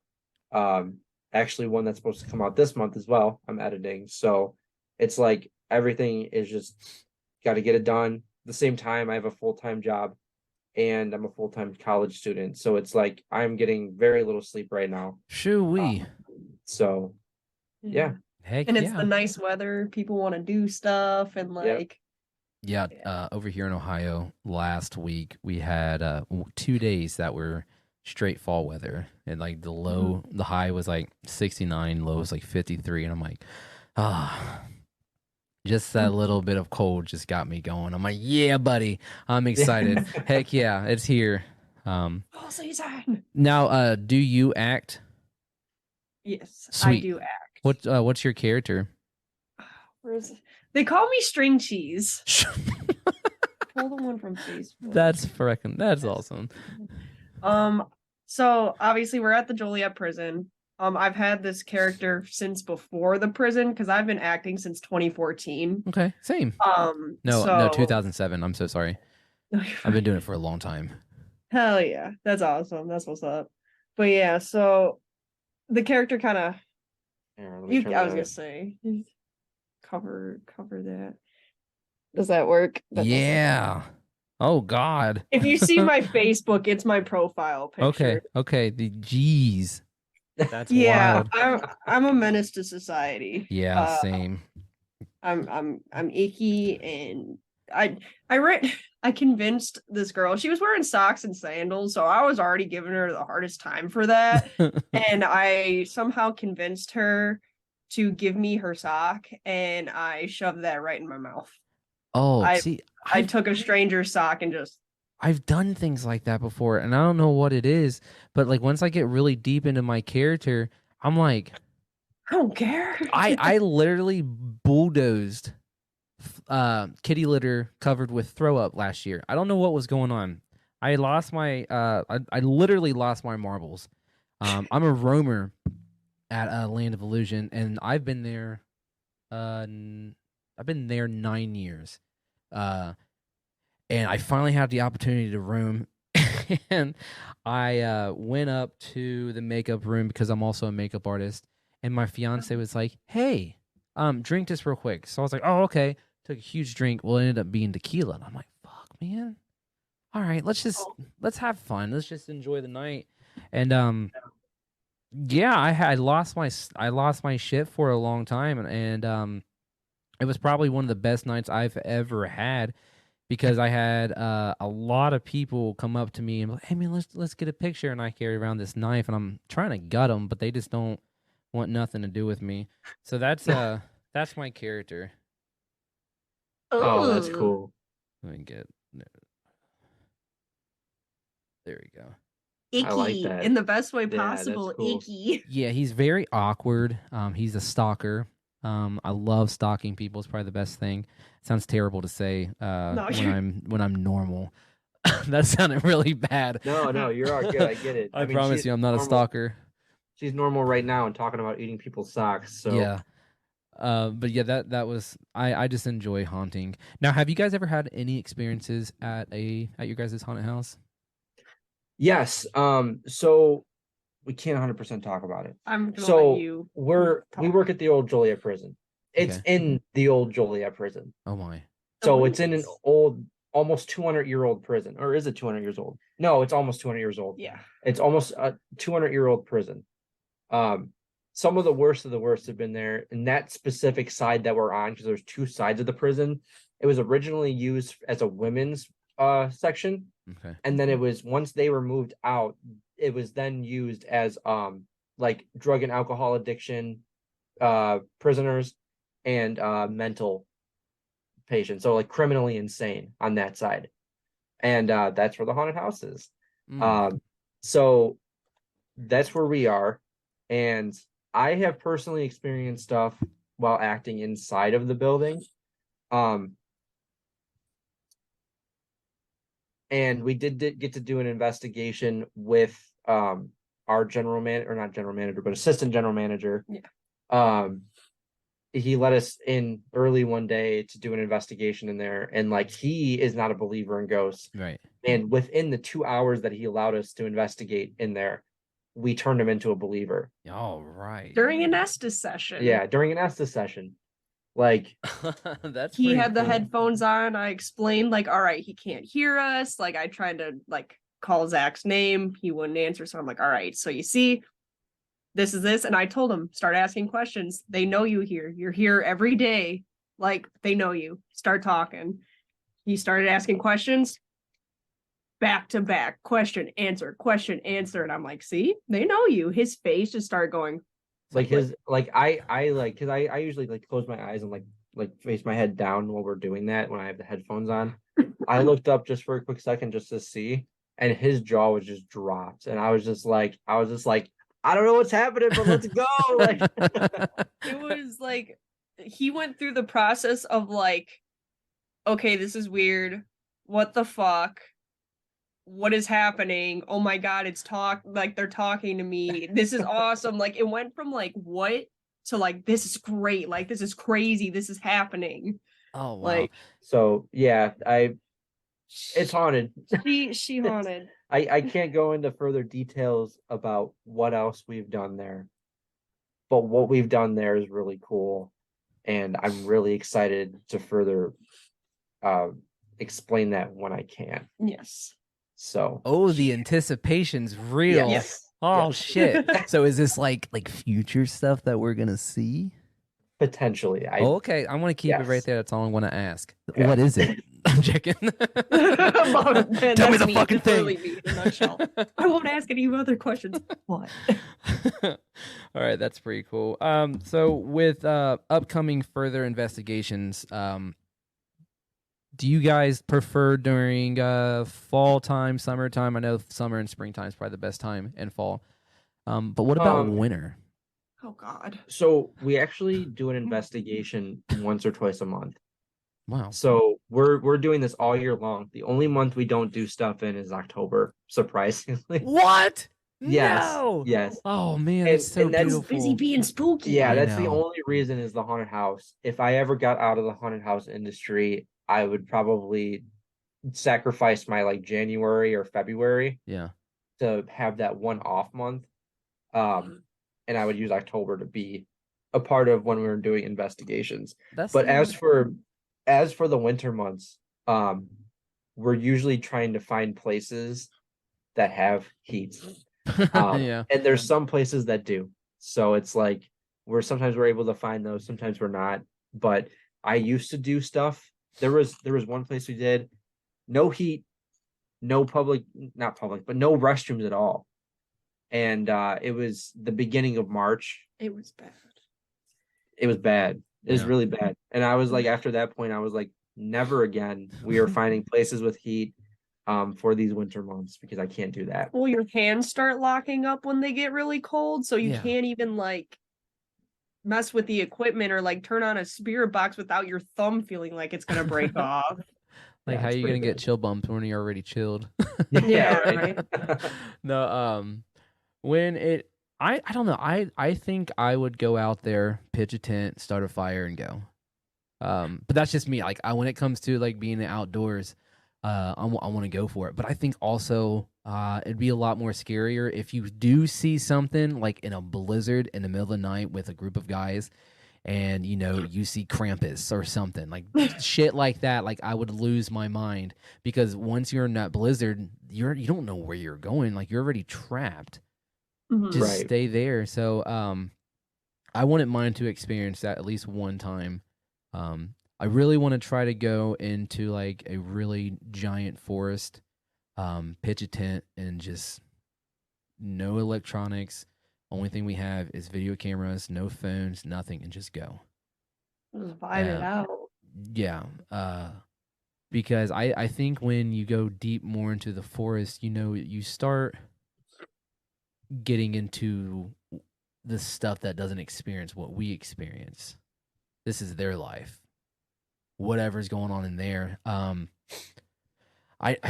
Actually one that's supposed to come out this month as well, I'm editing. So it's like everything is just got to get it done. At the same time, I have a full-time job and I'm a full-time college student. So it's like I'm getting very little sleep right now. Shoo-wee. So yeah. Heck And it's yeah. the nice weather. People want to do stuff and like Yeah, over here in Ohio, last week we had 2 days that were straight fall weather, and like the high was like 69, low was like 53, and I'm like, just that little bit of cold just got me going. I'm like, yeah, buddy, I'm excited. Heck yeah, it's here. fall season. Now, do you act? Yes, Sweet. I do act. What's your character? Where's they call me string cheese. Pull the one from Facebook. That's awesome. So obviously we're at the Joliet prison. I've had this character since before the prison because I've been acting since 2014. Okay, same. No, 2007. I'm so sorry. I've been doing it for a long time. Hell yeah, that's awesome. That's what's up. But yeah, so the character kind of. I was gonna say cover that. Does that work? That Yeah. Oh God. If you see my Facebook, it's my profile picture. Okay. The G's. That's Yeah, wild. I'm a menace to society. Yeah, same. I'm icky, and I convinced this girl. She was wearing socks and sandals, so I was already giving her the hardest time for that. And I somehow convinced her to give me her sock, and I shoved that right in my mouth. Oh, I took a stranger's sock and just. I've done things like that before, and I don't know what it is, but like once I get really deep into my character, I'm like, I don't care. I literally bulldozed kitty litter covered with throw up last year. I don't know what was going on. I lost my I literally lost my marbles. I'm a roamer at Land of Illusion, and I've been there 9 years. And I finally had the opportunity to room, and I went up to the makeup room because I'm also a makeup artist, and my fiance was like, "Hey, drink this real quick." So I was like, "Oh, okay." Took a huge drink. Well, it ended up being tequila, and I'm like, "Fuck, man! All right, let's have fun. Let's just enjoy the night." And yeah, I lost my shit for a long time, and it was probably one of the best nights I've ever had. Because I had a lot of people come up to me and be like, "Hey man, let's get a picture." And I carry around this knife, and I'm trying to gut them, but they just don't want nothing to do with me. So that's my character. Oh, that's cool. Let me get there. We go. Icky I like that. in the best way Yeah, that's possible. cool. Icky. Yeah, he's very awkward. He's a stalker. I love stalking people. It's probably the best thing. Sounds terrible to say when I'm normal. That sounded really bad. No, you're all good. I get it. I mean, promise she's you, I'm not normal. a stalker. She's normal right now and talking about eating people's socks. So Yeah. But yeah, that was I just enjoy haunting. Now, have you guys ever had any experiences at your guys' haunted house? yes. So we can't 100% talk about it. I'm gonna So let you. we work at the old Joliet prison. It's Okay. in the old Joliet prison. Oh my. So it's in an old, almost 200-year-old prison. Or is it 200 years old? No, it's almost 200 years old. Yeah. It's almost a 200-year-old prison. Some of the worst have been there. In that specific side that we're on, because there's two sides of the prison, it was originally used as a women's section. Okay. And then it was, once they were moved out, it was then used as like drug and alcohol addiction prisoners and mental patients, so like criminally insane on that side. And that's where the haunted house is. So that's where we are. And I have personally experienced stuff while acting inside of the building. And we did get to do an investigation with our general manager, or not general manager, but assistant general manager. Yeah. He let us in early one day to do an investigation in there, and like, he is not a believer in ghosts. Right. And within the 2 hours that he allowed us to investigate in there, we turned him into a believer. All right. During an Estes session. Yeah, during an Estes session. Like, That's He pretty had the cool. headphones on. I explained, like, all right, he can't hear us. Like, I tried to like call Zach's name. He wouldn't answer. So I'm like, all right, so you see, this is this. And I told him, start asking questions. They know you here. You're here every day. Like, they know you. Start talking. He started asking questions back to back, question, answer, question, answer. And I'm like, see, they know you. His face just started going. like his, like I like, because I usually like close my eyes and like face my head down while we're doing that when I have the headphones on. I looked up just for a quick second just to see, and his jaw was just dropped, and I was just like, I don't know what's happening, but let's go. Like, It was like he went through the process of like, okay, this is weird. What the fuck? What is happening? Oh my god, it's like they're talking to me. This is awesome. Like it went from like what to like this is great. Like this is crazy. This is happening. Oh wow. Like so yeah, it's haunted. she haunted. I can't go into further details about what else we've done there, but what we've done there is really cool, and I'm really excited to further explain that when I can. Yes. So Oh, the anticipation's real. yes, Oh yes. shit. So is this like future stuff that we're gonna see? Potentially. Okay, I want to keep it right yes. there. That's all I want to ask. Okay. What is it? I'm checking. Tell Tell me the fucking thing. Me in a nutshell. I won't ask any other questions. What? All right, that's pretty cool. So with upcoming further investigations, do you guys prefer during fall time, summertime? I know summer and springtime is probably the best time, and fall. But what about winter? Oh God. So we actually do an investigation once or twice a month. Wow. So we're doing this all year long. The only month we don't do stuff in is October, surprisingly. What? Yes. No. Yes. Oh man, And- it's so and that's beautiful. Busy being spooky. Yeah, I that's the know. only reason is the haunted house. If I ever got out of the haunted house industry, I would probably sacrifice my like January or February Yeah. to have that one off month. And I would use October to be a part of when we were doing investigations. That's But as for the winter months, we're usually trying to find places that have heat. yeah. And there's some places that do. So it's like sometimes we're able to find those, sometimes we're not. But I used to do stuff. There was one place we did no heat, no public, not public, but no restrooms at all. And it was the beginning of March. It was bad. It was bad. It was Yeah. really bad. And I was like, after that point, I was like, never again. We are finding places with heat for these winter months because I can't do that. Well, your hands start locking up when they get really cold, so you Yeah. can't even like mess with the equipment or like turn on a spirit box without your thumb feeling like it's gonna break off. Like Yeah, how it's you gonna pretty get bad. chill bumps when you're already chilled? Yeah, right. No, when I don't know. I think I would go out there, pitch a tent, start a fire, and go. But that's just me. Like when it comes to like being outdoors, I want to go for it. But I think also it'd be a lot more scarier if you do see something like in a blizzard in the middle of the night with a group of guys, and you see Krampus or something like shit like that. Like I would lose my mind because once you're in that blizzard, you don't know where you're going. Like you're already trapped. Mhm. Just Right. stay there. So I wouldn't mind to experience that at least one time. I really want to try to go into like a really giant forest, pitch a tent, and just no electronics. Only thing we have is video cameras, no phones, nothing, and just go. Just vibe it Yeah. out. Yeah. Because I think when you go deep more into the forest, you start getting into the stuff that doesn't experience what we experience. This is their life. Whatever's going on in there. Have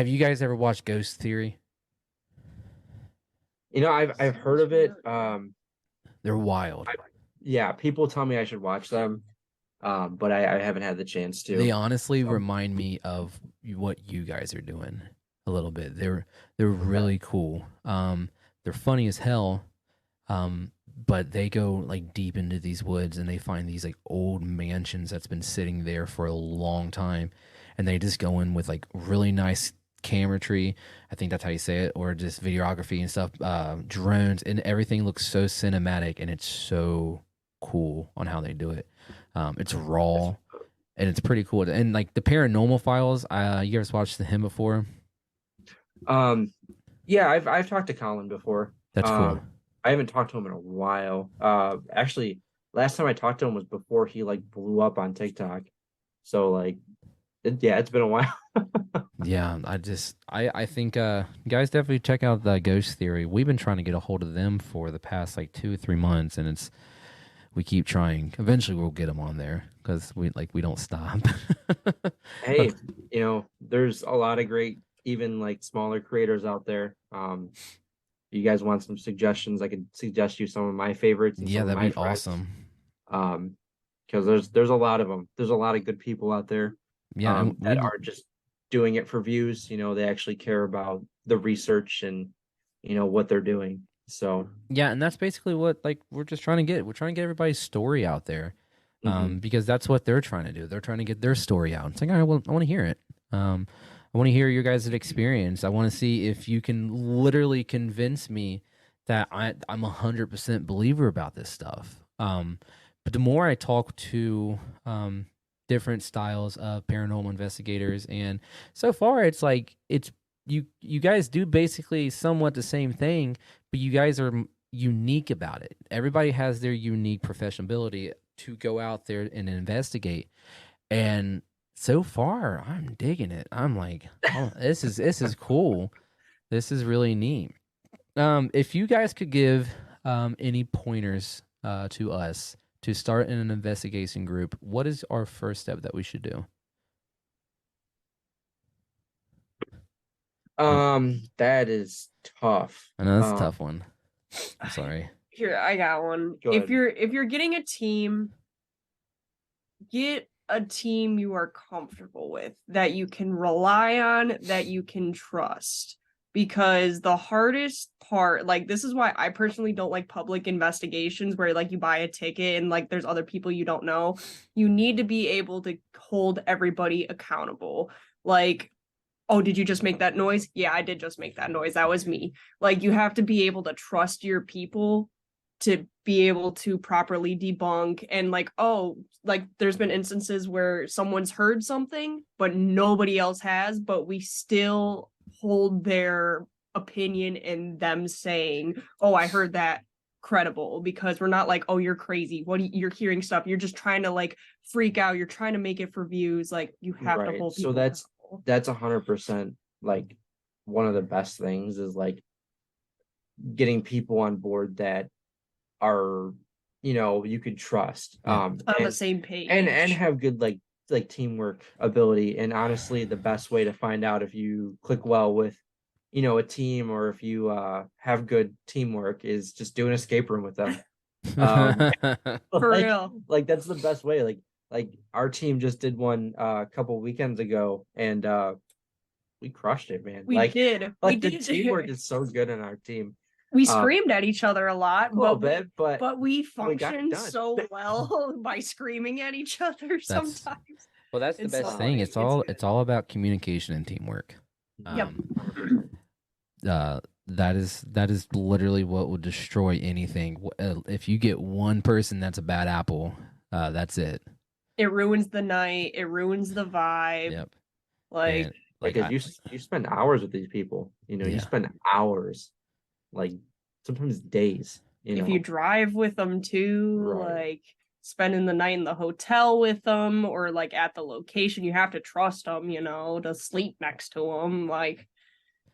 you guys ever watched Ghost Theory? I've heard of it. They're wild. Yeah, people tell me I should watch them. But I haven't had the chance to. They honestly remind me of what you guys are doing a little bit. They're really cool. They're funny as hell. but they go like deep into these woods and they find these like old mansions that's been sitting there for a long time, and they just go in with like really nice camera tree, I think that's how you say it, or just videography and stuff, drones, and everything looks so cinematic, and it's so cool on how they do it. It's raw and it's pretty cool. And like the Paranormal Files, you ever watched him before? Yeah, I've talked to Colin before. That's cool. I haven't talked to him in a while. Actually, last time I talked to him was before he like blew up on TikTok. So like, it's been a while. Yeah, I think guys definitely check out the Ghost Theory. We've been trying to get a hold of them for the past like 2 or 3 months, and we keep trying. Eventually, we'll get them on there because we don't stop. Hey, there's a lot of great, even like smaller creators out there. You guys want some suggestions? I could suggest you some of my favorites. And Yeah, some of that'd be my friends. awesome. Because there's a lot of them. There's a lot of good people out there. Yeah, and that aren't just doing it for views. They actually care about the research and what they're doing. So yeah, and that's basically what like we're just trying to get. We're trying to get everybody's story out there, because that's what they're trying to do. They're trying to get their story out. It's like I want to hear it. I want to hear your guys' experience. I want to see if you can literally convince me that I'm 100% believer about this stuff. But the more I talk to different styles of paranormal investigators, and so far it's like you guys do basically somewhat the same thing, but you guys are unique about it. Everybody has their unique professional ability to go out there and investigate, and so far I'm digging it. I'm like, oh, this is cool. This is really neat. If you guys could give any pointers to us to start in an investigation group, what is our first step that we should do? That is tough. I know that's a tough one. I'm sorry. Here, I got one. Go If ahead. you're getting a team, get a team you are comfortable with, that you can rely on, that you can trust. Because the hardest part, like, this is why I personally don't like public investigations where like you buy a ticket and like there's other people you don't know. You need to be able to hold everybody accountable. Like, oh, did you just make that noise? Yeah, I did just make that noise. That was me. Like, you have to be able to trust your people to be able to properly debunk. And like, oh, like there's been instances where someone's heard something but nobody else has, but we still hold their opinion and them saying, oh, I heard that, credible, because we're not like, oh, you're crazy, you're hearing stuff, you're just trying to like freak out, you're trying to make it for views. Like, you have to hold people accountable. That's 100% like one of the best things is like getting people on board that are you could trust, on the same page, and have good like teamwork ability. And honestly, the best way to find out if you click well with a team, or if you have good teamwork, is just do an escape room with them. For real. Like that's the best way. Like our team just did one a couple weekends ago, and we crushed it, man. We did. Like the teamwork is so good in our team. We screamed at each other a lot, but we functioned so well by screaming at each other sometimes. Well, that's the best thing. It's all about communication and teamwork. Yep. That is literally what will destroy anything. If you get one person that's a bad apple, that's it. It ruins the night. It ruins the vibe. Yep. Like you spend hours with these people. You spend hours, like sometimes days. If you drive with them too, Right. like spending the night in the hotel with them, or like at the location, you have to trust them, to sleep next to them, like,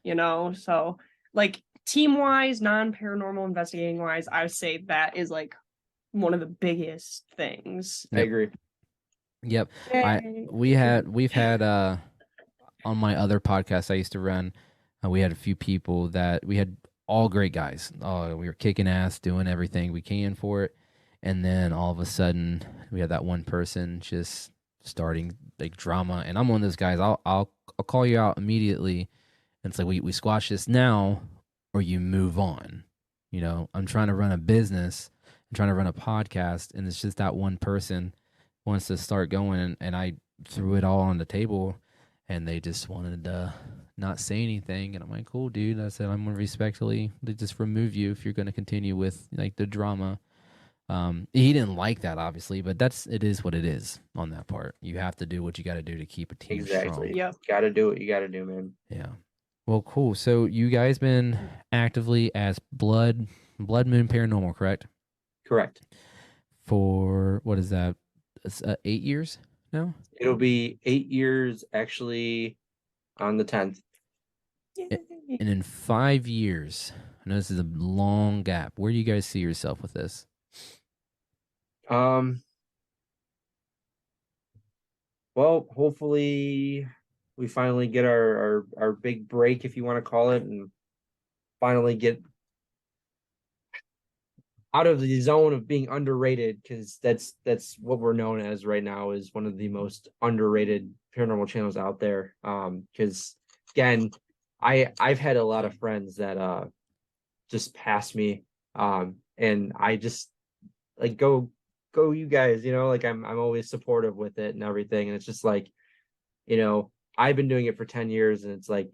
so like team wise, non-paranormal investigating wise, I would say that is like one of the biggest things. I agree. Yep. We've had on my other podcast I used to run, we had a few people that we had all great guys. Oh, we were kicking ass, doing everything we can for it. And then all of a sudden we had that one person just starting like drama. And I'm one of those guys, I'll call you out immediately. And it's like, we squash this now or you move on. I'm trying to run a business. trying to run a podcast, and it's just that one person wants to start going, and I threw it all on the table, and they just wanted to not say anything, and I'm like, cool, dude. I said, I'm gonna respectfully just remove you if you're gonna continue with like the drama. He didn't like that, obviously, but it is what it is on that part. You have to do what you got to do to keep a team Exactly. strong. Yep. Got to do what you got to do, man. Yeah. Well, cool. So you guys been actively as Bloodmoon Paranormal, correct? Correct. For what is that? It's, 8 years now. It'll be 8 years actually on the 10th. And in 5 years, I know this is a long gap. Where do you guys see yourself with this? Well, hopefully we finally get our big break, if you want to call it, and finally get out of the zone of being underrated, because that's what we're known as right now, is one of the most underrated paranormal channels out there. Because again, I've had a lot of friends that just pass me, and I just like go you guys, like I'm always supportive with it and everything, and it's just like, I've been doing it for 10 years, and it's like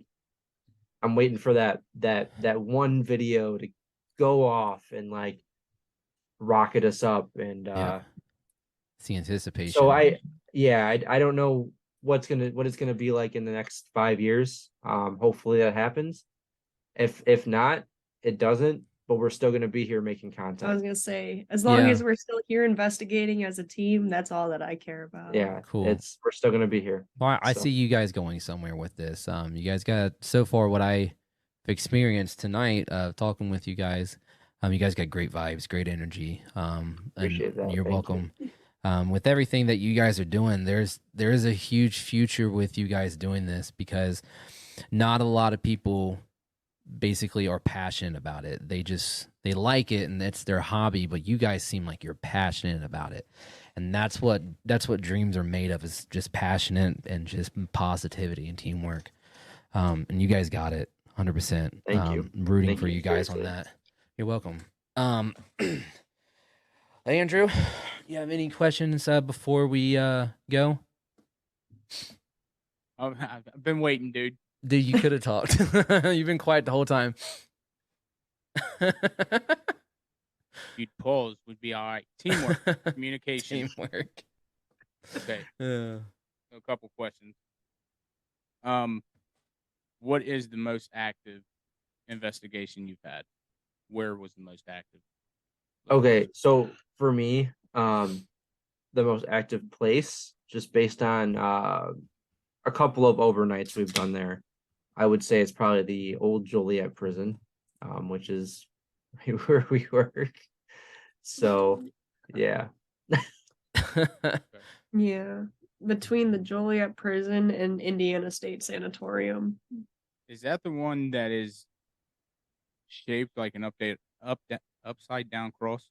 I'm waiting for that one video to go off and like rocket us up, and It's the anticipation. so I don't know what it's gonna be like in the next 5 years. Hopefully that happens. If not, it doesn't, but we're still gonna be here making I was content. gonna say, as long as we're still here investigating as a team, that's all that I care about. Yeah, Cool. we're still gonna be here. Well, I So. see you guys going somewhere with this. You guys got, so far what I've experienced tonight, talking with you guys. You guys got great vibes, great energy. Appreciate that. You're Thank welcome. With everything that you guys are doing, there is a huge future with you guys doing this, because not a lot of people basically are passionate about it. They like it and it's their hobby, but you guys seem like you're passionate about it. And that's what dreams are made of, is just passionate and just positivity and teamwork. And you guys got it 100%. Thank you. I'm rooting Thank for you, you guys seriously. on that. You're welcome. Andrew, you have any questions before we go? I've been waiting, dude. Dude, you could have talked. You've been quiet the whole time. You'd pause would be all right. Teamwork, communication. Teamwork. Okay, Yeah. a couple questions. What is the most active investigation you've had? Where was the most active? Okay, so for me, the most active place, just based on a couple of overnights we've done there, I would say it's probably the old Joliet prison, which is where we work. So, yeah. Yeah. Between the Joliet prison and Indiana State Sanatorium. Is that the one that is shaped like an upside down cross?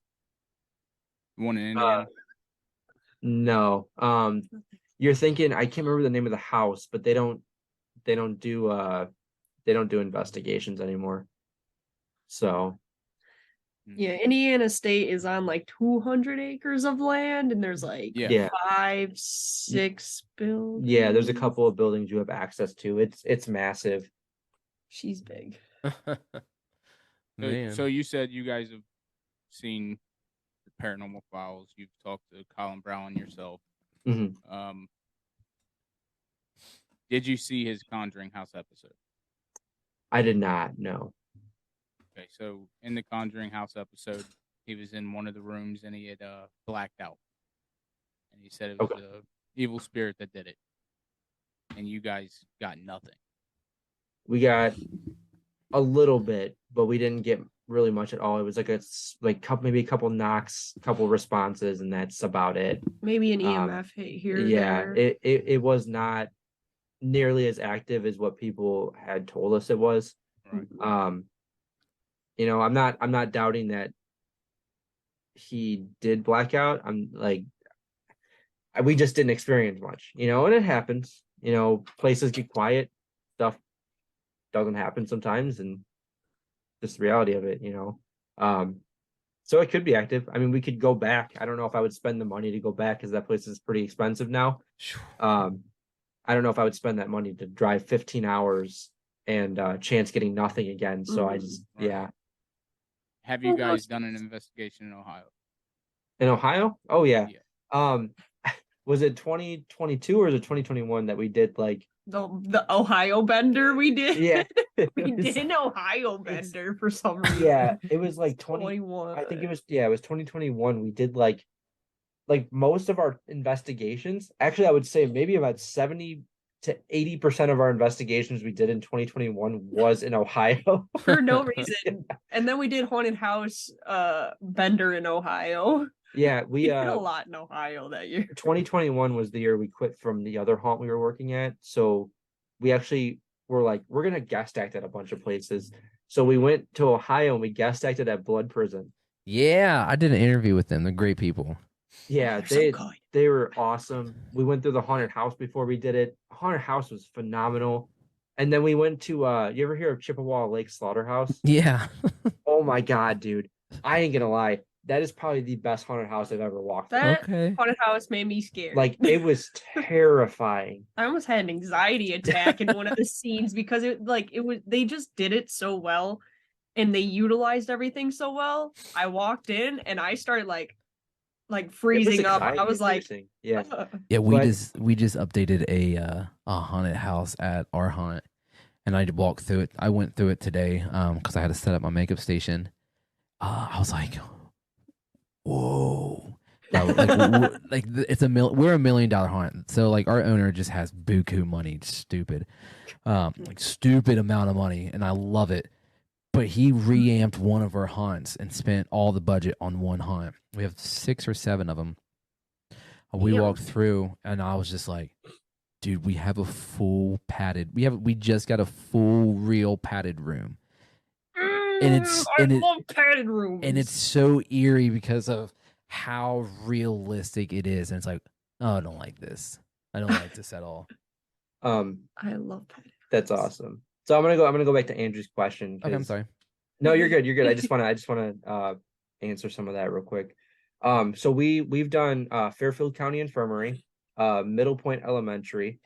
The one in Indiana? No. You're thinking, I can't remember the name of the house, but they don't do investigations anymore. So, Yeah, Indiana State is on like 200 acres of land, and there's like Yeah. 5, 6 buildings. yeah, there's a couple of buildings you have access to. It's massive. She's big. Man. So you said you guys have seen the Paranormal Files. You've talked to Colin Brown yourself. Mhm. Did you see his Conjuring House episode? I did not know. Okay, so in the Conjuring House episode, he was in one of the rooms and he had blacked out, and he said it was the evil spirit that did it, and you guys got nothing. We got a little bit, but we didn't get really much at all. It was like maybe a couple knocks, couple responses, and that's about it. Maybe an EMF hit here. Yeah, there. it was not nearly as active as what people had told us it was. Right. I'm not doubting that he did black out. I'm like, we just didn't experience much, and it happens. Places get quiet, stuff doesn't happen sometimes, and just the reality of it. So it could be active. I mean, we could go back. I don't know if I would spend the money to go back because that place is pretty expensive now. I don't know if I would spend that money to drive 15 hours and chance getting nothing again. So I just, Right. yeah. Have you guys done an investigation in Ohio? In Ohio? Oh, yeah. Yeah. Was it 2022 or is it 2021 that we did like The Ohio bender we did? Yeah. We did an Ohio bender for some reason. Yeah, it was like 21. I think it was 2021. We did like most of our investigations. Actually, I would say maybe about 70 to 80% of our investigations we did in 2021 was in Ohio. For no reason. And then we did haunted house bender in Ohio. Yeah, We did a lot in Ohio that year. 2021 was the year we quit from the other haunt we were working at. So we actually were like, we're gonna guest act at a bunch of places. So we went to Ohio and we guest acted at Blood Prison. Yeah, I did an interview with them. They're great people. Yeah, They're so good. they were awesome. We went through the haunted house before we did it. Haunted house was phenomenal. And then we went to you ever hear of Chippewa Lake Slaughterhouse? Yeah. Oh my god, dude. I ain't gonna lie. That is probably the best haunted house I've ever walked through. That Okay. haunted house made me scared. Like it was terrifying. I almost had an anxiety attack in one of the scenes because they just did it so well and they utilized everything so well. I walked in and I started like freezing up. I was like, yeah. Yeah, we But- just updated a haunted house at our haunt, and I walked through it. I went through it today because I had to set up my makeup station. I was like, whoa. It's we're $1 million haunt, so like our owner just has buku money, stupid amount of money, and I love it. But he reamped one of our haunts and spent all the budget on one haunt. We have 6 or 7 of them. We Damn. walked through, and I was just like, dude, we have a full padded. We just got a full real padded room. And it's I love padded rooms. And it's so eerie because of how realistic it is. And it's like, oh, I don't like this. I don't like this at all. I love padded. That's awesome. So I'm gonna go back to Andrew's question. Okay, I'm 'cause- sorry. No, you're good. You're good. I just wanna answer some of that real quick. So we've done Fairfield County Infirmary, Middle Point Elementary,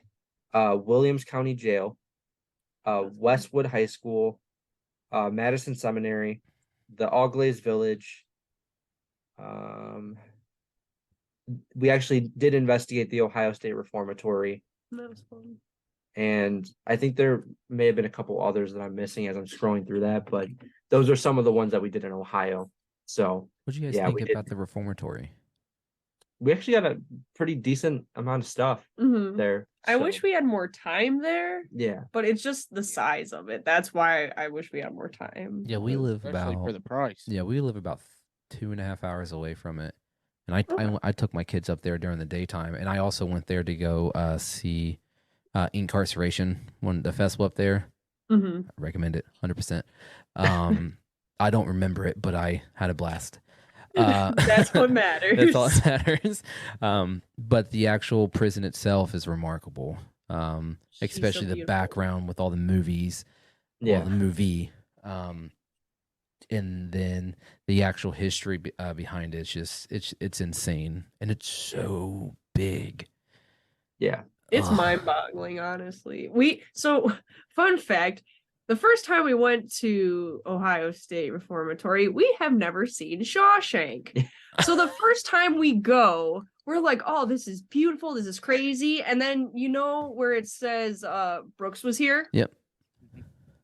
Williams County Jail, Westwood High School, Madison Seminary, the Auglaize Village. We actually did investigate the Ohio State Reformatory, That was fun. and I think there may have been a couple others that I'm missing as I'm scrolling through that, but those are some of the ones that we did in Ohio. So What do you guys Yeah, think we did. about the reformatory? we actually got a pretty decent amount of stuff Mhm. there. I So, wish we had more time there, Yeah. but it's just the size of it. That's why I wish we had more time. Yeah, we live Especially about for the price. Yeah, we live about 2.5 hours away from it, and I took my kids up there during the daytime, and I also went there to go see Incarceration, the festival up there. Mm-hmm. I recommend it 100%. I don't remember it, but I had a blast. That's what matters. That's all that matters. But the actual prison itself is remarkable, especially the beautiful. background with all the movies. Yeah. Well, the movie, and then the actual history behind it. It's insane, and it's so big. Yeah. It's Ugh. mind-boggling, honestly. Fun fact, the first time we went to Ohio State Reformatory, we have never seen Shawshank. So the first time we go, we're like, oh, this is beautiful, this is crazy. And then you know where it says Brooks was here? Yep.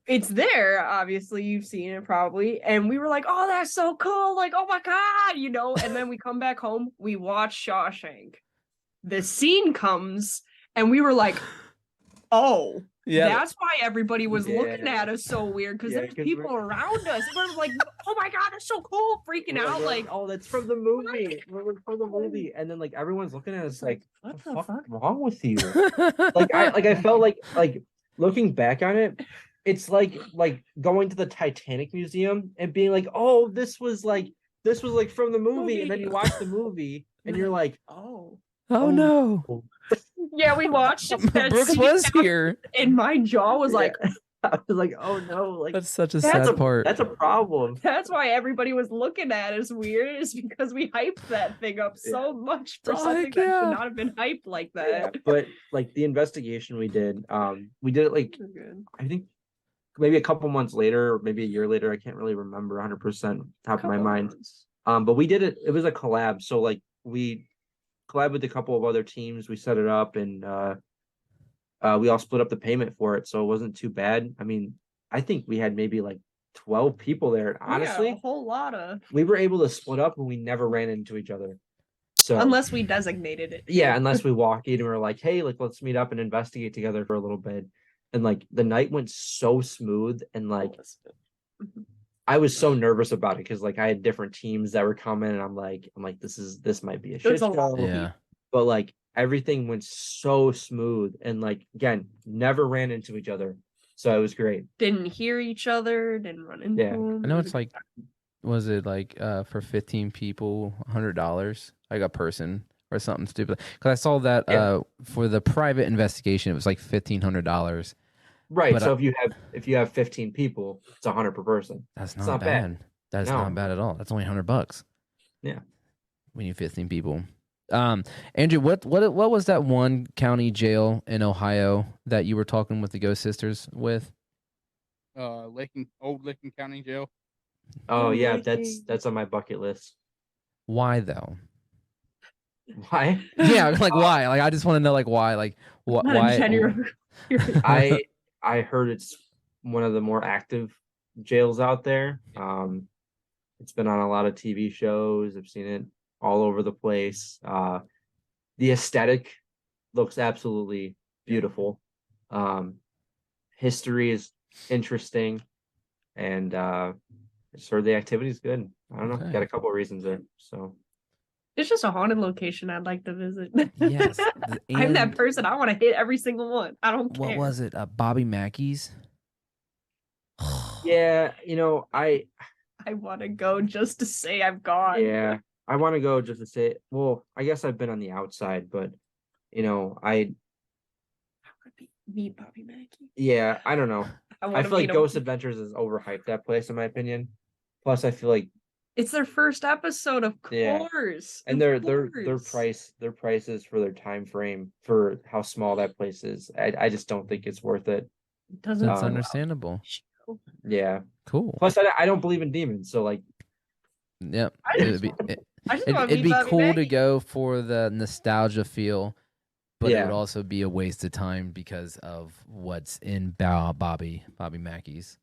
It's there, obviously, you've seen it probably. And we were like, oh, that's so cool, like, oh my god, and then we come back home, we watch Shawshank. The scene comes, and we were like, oh. Yeah. That's why everybody was looking Yeah. at us so weird, because Yeah, there's 'cause people around us. And we're like, oh my god, that's so cool, freaking We're out. Like, oh, that's from the movie. We're from the movie. And then like everyone's looking at us like, what what the the fuck? fuck wrong with you? I felt like looking back on it, it's like going to the Titanic Museum and being like, oh, this was like from the movie. And then you watch the movie and you're like, oh. Oh no, Yeah, we watched that Brooks scene was here. and my jaw was Yeah. like, I was like, oh no, like That's such a that's sad part. That's a problem. That's why everybody was looking at it as weird, is because we hyped that thing up so much for Oh, something heck that yeah. should not have been hyped like that. But like the investigation we did it like Good. I think maybe a couple months later, or maybe a year later. I can't really remember 100% top of my Couple mind. months. But we did it. It was a collab. So like we collab with a couple of other teams. We set it up, and we all split up the payment for it. So it wasn't too bad. I mean, I think we had maybe like 12 people there. Honestly, Yeah, a whole lot of, we were able to split up, and we never ran into each other. So unless we designated it. yeah, unless we walk in and we're like, hey, like let's meet up and investigate together for a little bit. And like the night went so smooth, and like I was so nervous about it because like I had different teams that were coming, and I'm like, this might be a shit There's a lot show. of Yeah. But like everything went so smooth, and like again, never ran into each other. So it was great. Didn't hear each other, didn't run into Yeah. them. I know it's like, was it like for 15 people, $100, like a person or something stupid? Because I saw that Yeah. for the private investigation, it was like $1,500. Right. But So if you have 15 people, it's 100 per person. That's It's not not bad. bad. That's No. not bad at all. That's only $100. Yeah. We need 15 people. Andrew, what was that one county jail in Ohio that you were talking with the Ghost Sisters with? Old Licking County Jail. Oh yeah, Lucky. that's on my bucket list. Why though? Why? Yeah, like why? Like I just want to know like why? Like what? Not a Why? genuine- I heard it's one of the more active jails out there. It's been on a lot of TV shows. I've seen it all over the place. The aesthetic looks absolutely beautiful. History is interesting, and I just heard the activity is good. I don't know. Okay. Got a couple of reasons there. So It's just a haunted location I'd like to visit. Yes. I'm that and person. I want to hit every single one. I don't care. what was it? Bobby Mackey's. yeah, I want to go just to say I've gone. yeah, I want to go just to say. Well, I guess I've been on the outside, but I Meet Bobby Mackey. yeah, I don't know. I wanna feel like meet him. Ghost Adventures is overhyped, that place, in my opinion. Plus, I feel like It's their first episode, of Yeah. course. and Of their course. prices for their time frame for how small that place is. I just don't think it's worth it. Doesn't That's Um, understandable. show. Yeah. Cool. Plus, I don't believe in demons, so like, Yep. I just want to It'd meet be Bobby cool to Mackey. go for the nostalgia feel, but it Yeah. would also be a waste of time because of what's in Bobby Mackey's.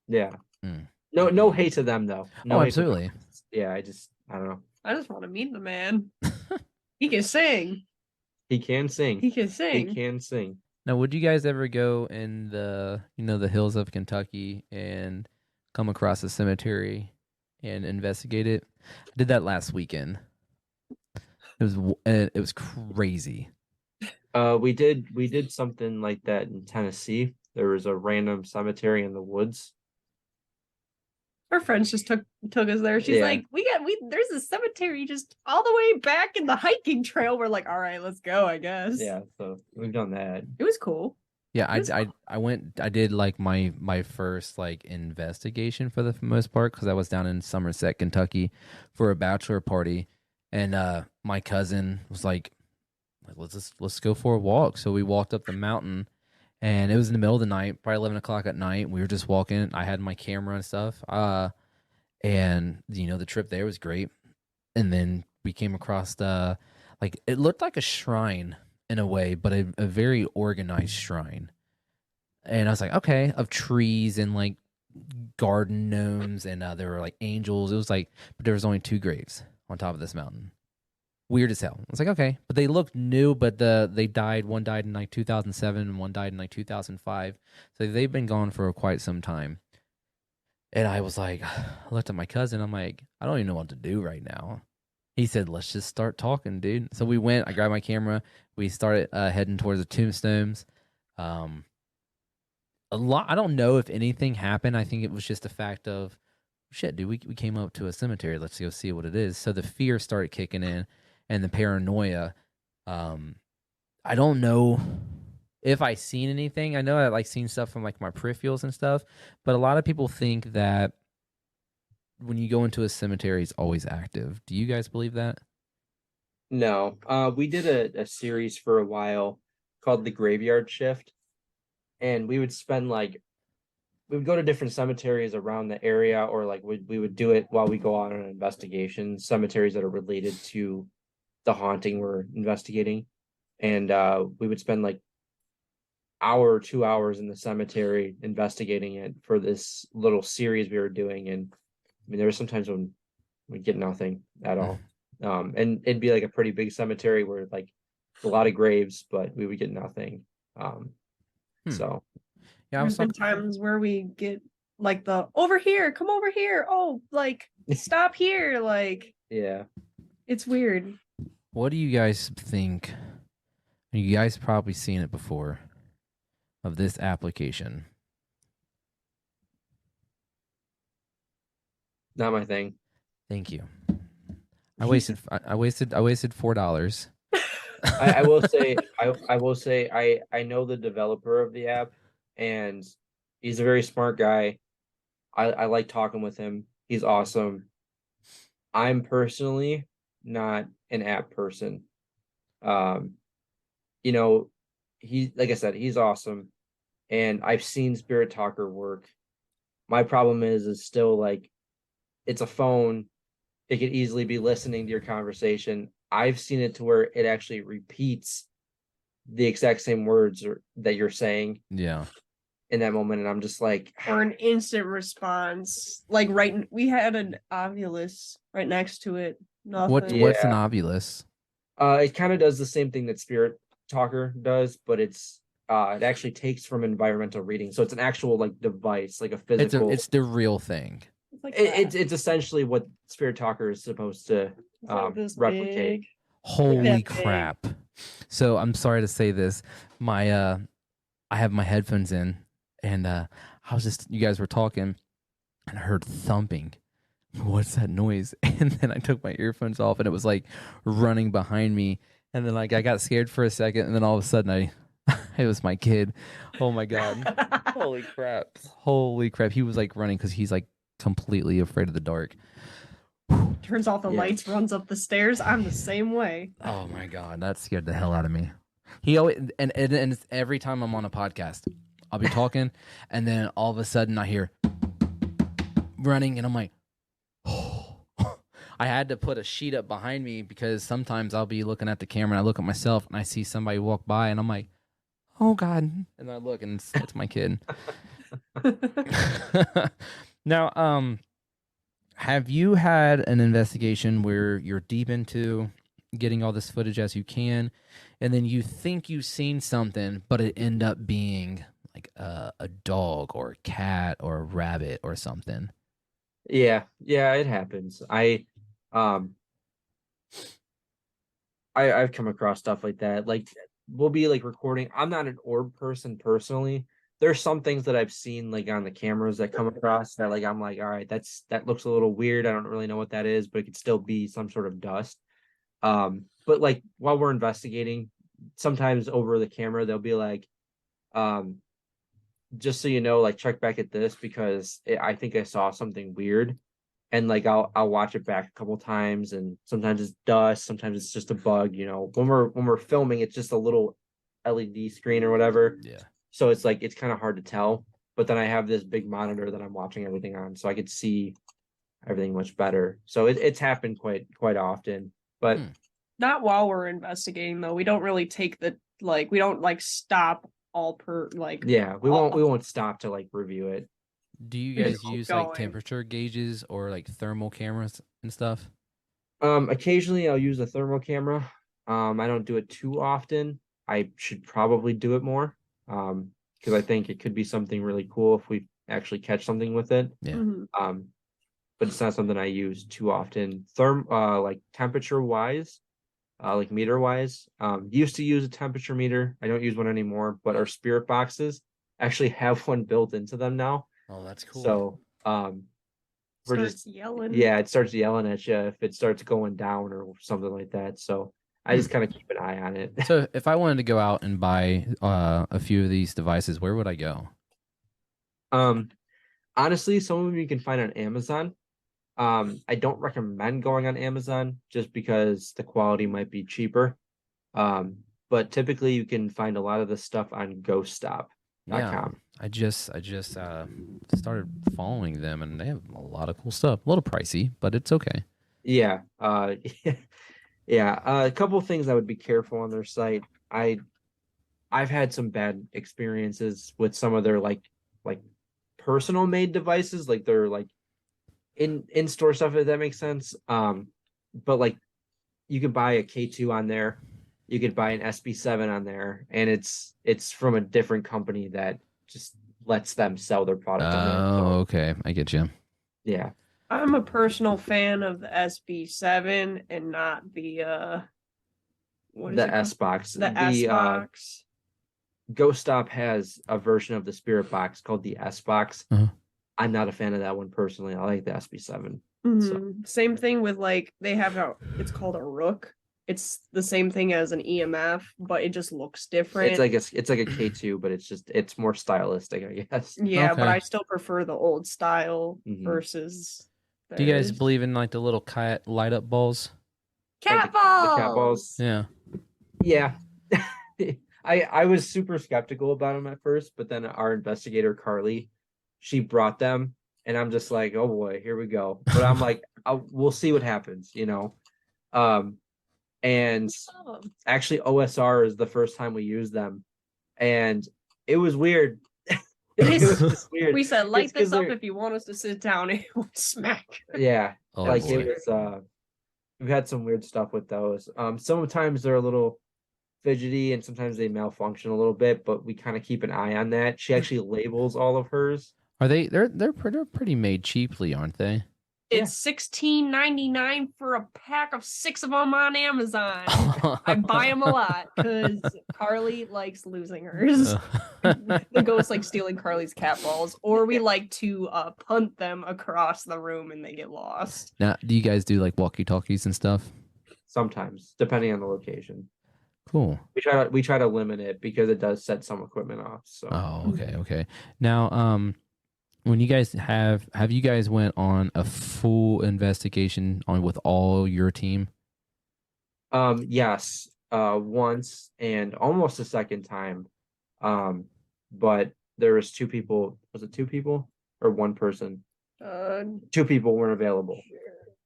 yeah. Mm. No hate to them though. No Oh, hate to them. absolutely. Yeah, I don't know. I just want to meet the man. He can sing. He can sing. He can He sing. can sing. Now, would you guys ever go in the hills of Kentucky and come across a cemetery and investigate it? I did that last weekend. It was crazy. We did something like that in Tennessee. There was a random cemetery in the woods. Our friends just took us there. She's Yeah. like, there's a cemetery just all the way back in the hiking trail. We're like, all right, let's go, I guess. Yeah, so we've done that. It was cool. Yeah, It was I did like my first like investigation for the most part because I was down in Somerset, Kentucky for a bachelor party, and my cousin was like let's go for a walk. So we walked up the mountain, and it was in the middle of the night, probably 11 o'clock at night. We were just walking. I had my camera and stuff. And the trip there was great. And then we came across it looked like a shrine in a way, but a very organized shrine. And I was like, okay, of trees and like garden gnomes, and there were like angels. It was like, but there was only 2 graves on top of this mountain. Weird as hell. I was like, okay, but they looked new, but they died. One died in like 2007, and one died in like 2005. So they've been gone for quite some time. And I was like, I looked at my cousin. I'm like, I don't even know what to do right now. He said, let's just start talking, dude. So we went. I grabbed my camera. We started heading towards the tombstones. A lot. I don't know if anything happened. I think it was just a fact of, shit, dude. We came up to a cemetery. Let's go see what it is. So the fear started kicking in, and the paranoia. I don't know if I seen anything. I know I like seen stuff from like my peripherals and stuff, but a lot of people think that when you go into a cemetery, it's always active. Do you guys believe that? No. We did a series for a while called The Graveyard Shift, and we would spend like we would go to different cemeteries around the area, or like we would do it while we go on an investigation, cemeteries that are related to the haunting we're investigating. And we would spend like hour or 2 hours in the cemetery investigating it for this little series we were doing. And I mean, there were some times when we get nothing at all. And it'd be like a pretty big cemetery where like a lot of graves, but we would get nothing. So Yeah, I was There's been times where we get like the over here, come over here. Oh, like stop here. Like yeah. it's weird. What do you guys think? You guys probably seen it before of this application. Not my thing. Thank you. I wasted $4. I will say I will say I know the developer of the app, and he's a very smart guy. I like talking with him. He's awesome. I'm personally not an app person. You know, he like I said, he's awesome, and I've seen Spirit Talker work. My problem is still like it's a phone. It could easily be listening to your conversation. I've seen it to where it actually repeats the exact same words that you're saying Yeah. in that moment, and I'm just like, Or an instant response. Like we had an Ovilus right next to it. Nothing. What's an ovulus? it kind of does the same thing that Spirit Talker does, but it actually takes from environmental reading, so it's an actual like device, like a physical. It's the real thing. It's like It's essentially what Spirit Talker is supposed to this replicate. big. Holy Yeah. crap. So I'm sorry to say this. I have my headphones in, and you guys were talking, and I heard thumping. What's that noise? And then I took my earphones off, and it was like running behind me. And then like I got scared for a second, and then all of a sudden it was my kid. Oh my God. Holy crap. Holy crap. He was like running because he's like completely afraid of the dark. Turns off the Yeah. lights, runs up the stairs. I'm the same way. Oh my God, that scared the hell out of me. He always and it's every time I'm on a podcast, I'll be talking, and then all of a sudden I hear running, and I'm like, oh. I had to put a sheet up behind me because sometimes I'll be looking at the camera and I look at myself and I see somebody walk by and I'm like, oh God, and I look and it's my kid. Now, have you had an investigation where you're deep into getting all this footage as you can, and then you think you've seen something, but it end up being like a dog or a cat or a rabbit or something? Yeah, it happens. I've come across stuff like that. Like we'll be like recording. I'm not an orb person personally. There's some things that I've seen like on the cameras that come across that like I'm like, all right, that looks a little weird. I don't really know what that is, but it could still be some sort of dust. But like while we're investigating, sometimes over the camera they'll be like, just so you know, like check back at this because I think I saw something weird, and like I'll watch it back a couple times, and sometimes it's dust, sometimes it's just a bug. You know, when we're filming, it's just a little LED screen or whatever. Yeah. So it's like it's kind of hard to tell. But then I have this big monitor that I'm watching everything on, so I could see everything much better. So it's happened quite often. But Not while we're investigating though. We don't really take we don't like stop all yeah, we won't stop to like review it. Do you We guys just keep use like going. temperature gauges or like thermal cameras and stuff? Occasionally I'll use a thermal camera. I don't do it too often. I should probably do it more. Because I think it could be something really cool if we actually catch something with it. Yeah. Mhm. But it's not something I use too often. Like temperature wise, like meter wise. Used to use a temperature meter. I don't use one anymore, but our spirit boxes actually have one built into them now. Oh, that's cool. So we're Starts just yelling. yeah, it starts yelling at you if it starts going down or something like that. So I just kind of keep an eye on it. So if I wanted to go out and buy a few of these devices, where would I go? Honestly, some of them you can find on Amazon. I don't recommend going on Amazon just because the quality might be cheaper. But typically you can find a lot of the stuff on ghoststop.com. Yeah, I just started following them, and they have a lot of cool stuff. A little pricey, but it's okay. Yeah. Yeah. A couple of things I would be careful on their site. I've had some bad experiences with some of their like personal made devices, like they're like in-store stuff, if that makes sense. But like you could buy a K2 on there, you could buy an SB7 on there, and it's from a different company that just lets them sell their product on there. Oh, So, okay, I get you. yeah. I'm a personal fan of the SB7 and not the what is The it called? S box. The S box. Ghost Stop has a version of the Spirit box called the S box. Uh-huh. I'm not a fan of that one personally. I like the SB7. Same thing with like they have it's called a Rook. It's the same thing as an EMF, but it just looks different. It's like a K2, but it's more stylistic, I guess. Yeah, but Okay. I still prefer the old style Mhm. versus. Do you guys theirs. believe in like the little cat light up balls? Cat The balls? cat balls? Yeah. Yeah. I was super skeptical about them at first, but then our investigator Carly, she brought them, and I'm just like, oh boy, here we go. But I'm like, we'll see what happens, you know. And Oh. actually, OSR is the first time we used them, and it was weird. It was just weird. We said light It's 'cause this up they're- if you want us to sit down and smack. Yeah, Oh, like boy. it was. We've had some weird stuff with those. Sometimes they're a little fidgety, and sometimes they malfunction a little bit, but we kind of keep an eye on that. She actually labels all of hers. Are they? They're pretty made cheaply, aren't they? It's $16.99 for a pack of 6 of them on Amazon. I buy them a lot because Carly likes losing hers. The ghost like stealing Carly's cat balls, or we like to punt them across the room and they get lost. Now, do you guys do like walkie talkies and stuff? Sometimes, depending on the location. Cool. We try to limit it because it does set some equipment off. So Oh, okay. Now, when you guys have you guys went on a full investigation on with all your team? yes, once and almost a second time. But there was 2 people. Was it 2 people or 1 person? 2 people weren't available.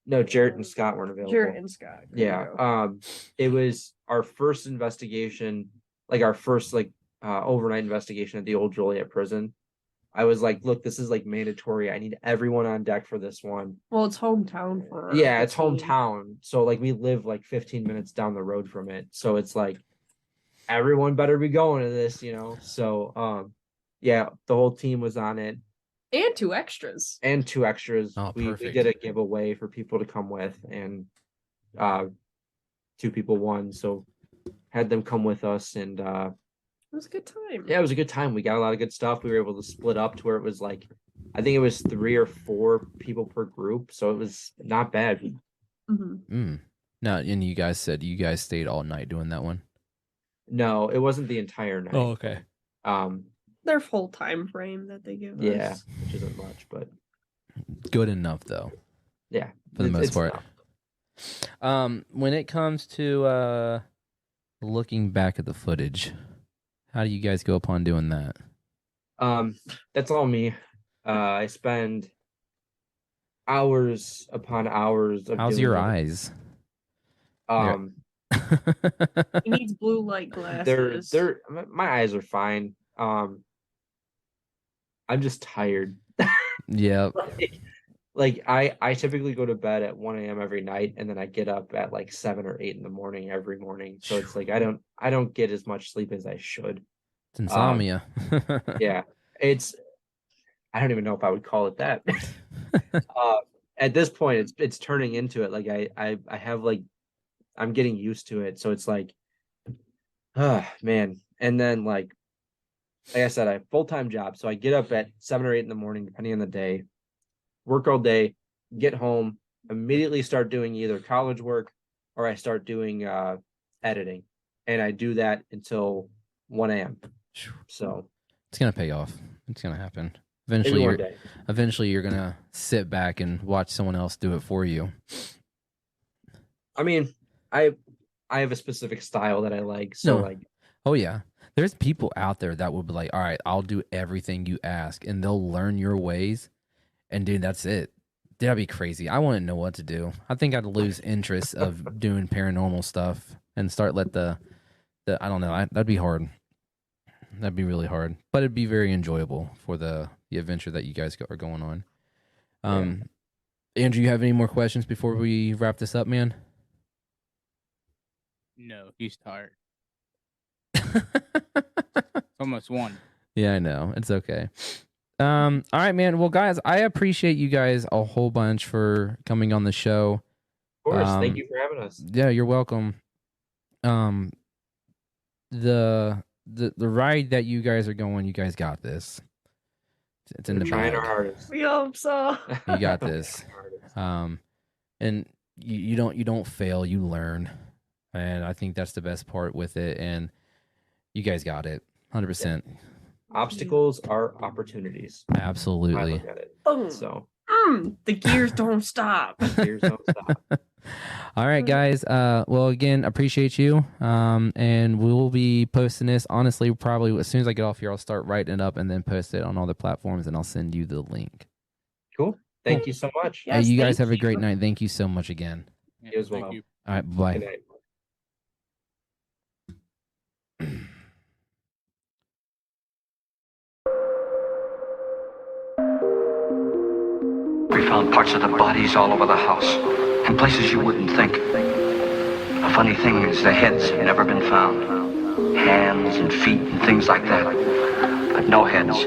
No, Jarrett and Scott weren't available. Jarrett and Scott. There you go. Yeah. It was our first investigation, like our first overnight investigation at the old Joliet prison. I was like, look, this is like mandatory. I need everyone on deck for this one. Well, it's hometown for Yeah, the it's team. hometown. So like we live like 15 minutes down the road from it. So it's like everyone better be going to this, you know. So yeah, the whole team was on it. And 2 extras. And 2 extras. Oh, we perfect. did a giveaway for people to come with, and 2 people won, so had them come with us, and It was a good time. yeah, it was a good time. We got a lot of good stuff. We were able to split up to where it was like, I think it was 3 or 4 people per group, so it was not bad. Mm-hmm. Now, and you guys said you guys stayed all night doing that one. No, it wasn't the entire night. okay. Their full time frame that they give Yeah, us. which isn't much, but Good enough though, yeah, for the most it's part. enough. When it comes to looking back at the footage, how do you guys go upon doing that? That's all me. I spend hours upon hours of How's doing your it. eyes? He needs blue light glasses. My eyes are fine. I'm just tired. Yep. Like I typically go to bed at 1 a.m. every night, and then I get up at like 7 or 8 in the morning every morning. So it's like I don't get as much sleep as I should. It's insomnia. Yeah, I don't even know if I would call it that. At this point, it's turning into it. Like I have like I'm getting used to it. So it's like, man. And then like I said, I have a full-time job. So I get up at 7 or 8 in the morning, depending on the day, work all day, get home, immediately start doing either college work or I start doing editing, and I do that until 1 a.m. So It's gonna pay off. It's gonna happen. maybe one day. Eventually you're gonna sit back and watch someone else do it for you. I mean, I have a specific style that I like. So No. like, Oh yeah. There's people out there that would be like, all right, I'll do everything you ask, and they'll learn your ways. And dude, that's it. That'd be crazy. I wouldn't know what to do. I think I'd lose interest of doing paranormal stuff and start let the I don't know. That'd be hard. That'd be really hard, but it'd be very enjoyable for the adventure that you guys are going on. Andrew, you have any more questions before we wrap this up, man? No, he's tired. Almost 1. Yeah, I know. It's okay. All right, man. Well, guys, I appreciate you guys a whole bunch for coming on the show. of course, thank you for having us. Yeah, you're welcome. The ride that you guys are going, you guys got this. It's in We're the trying bag. our hardest. We hope so. You got this. And you don't fail, you learn. And I think that's the best part with it. And you guys got it. 100%. Obstacles are opportunities. I Absolutely. look at it. Boom. So The gears don't stop. here's don't stop. All right, guys. Well, again, appreciate you. And we'll be posting this. Honestly, probably as soon as I get off here, I'll start writing it up and then post it on all the platforms, and I'll send you the link. Cool. Thank you so much. Yes, Hey, you guys thank have a you. great night. Thank you so much again. Yeah, You as thank well. you. All right, bye. Good night. We found parts of the bodies all over the house, in places you wouldn't think. The funny thing is the heads have never been found. Hands and feet and things like that. But no heads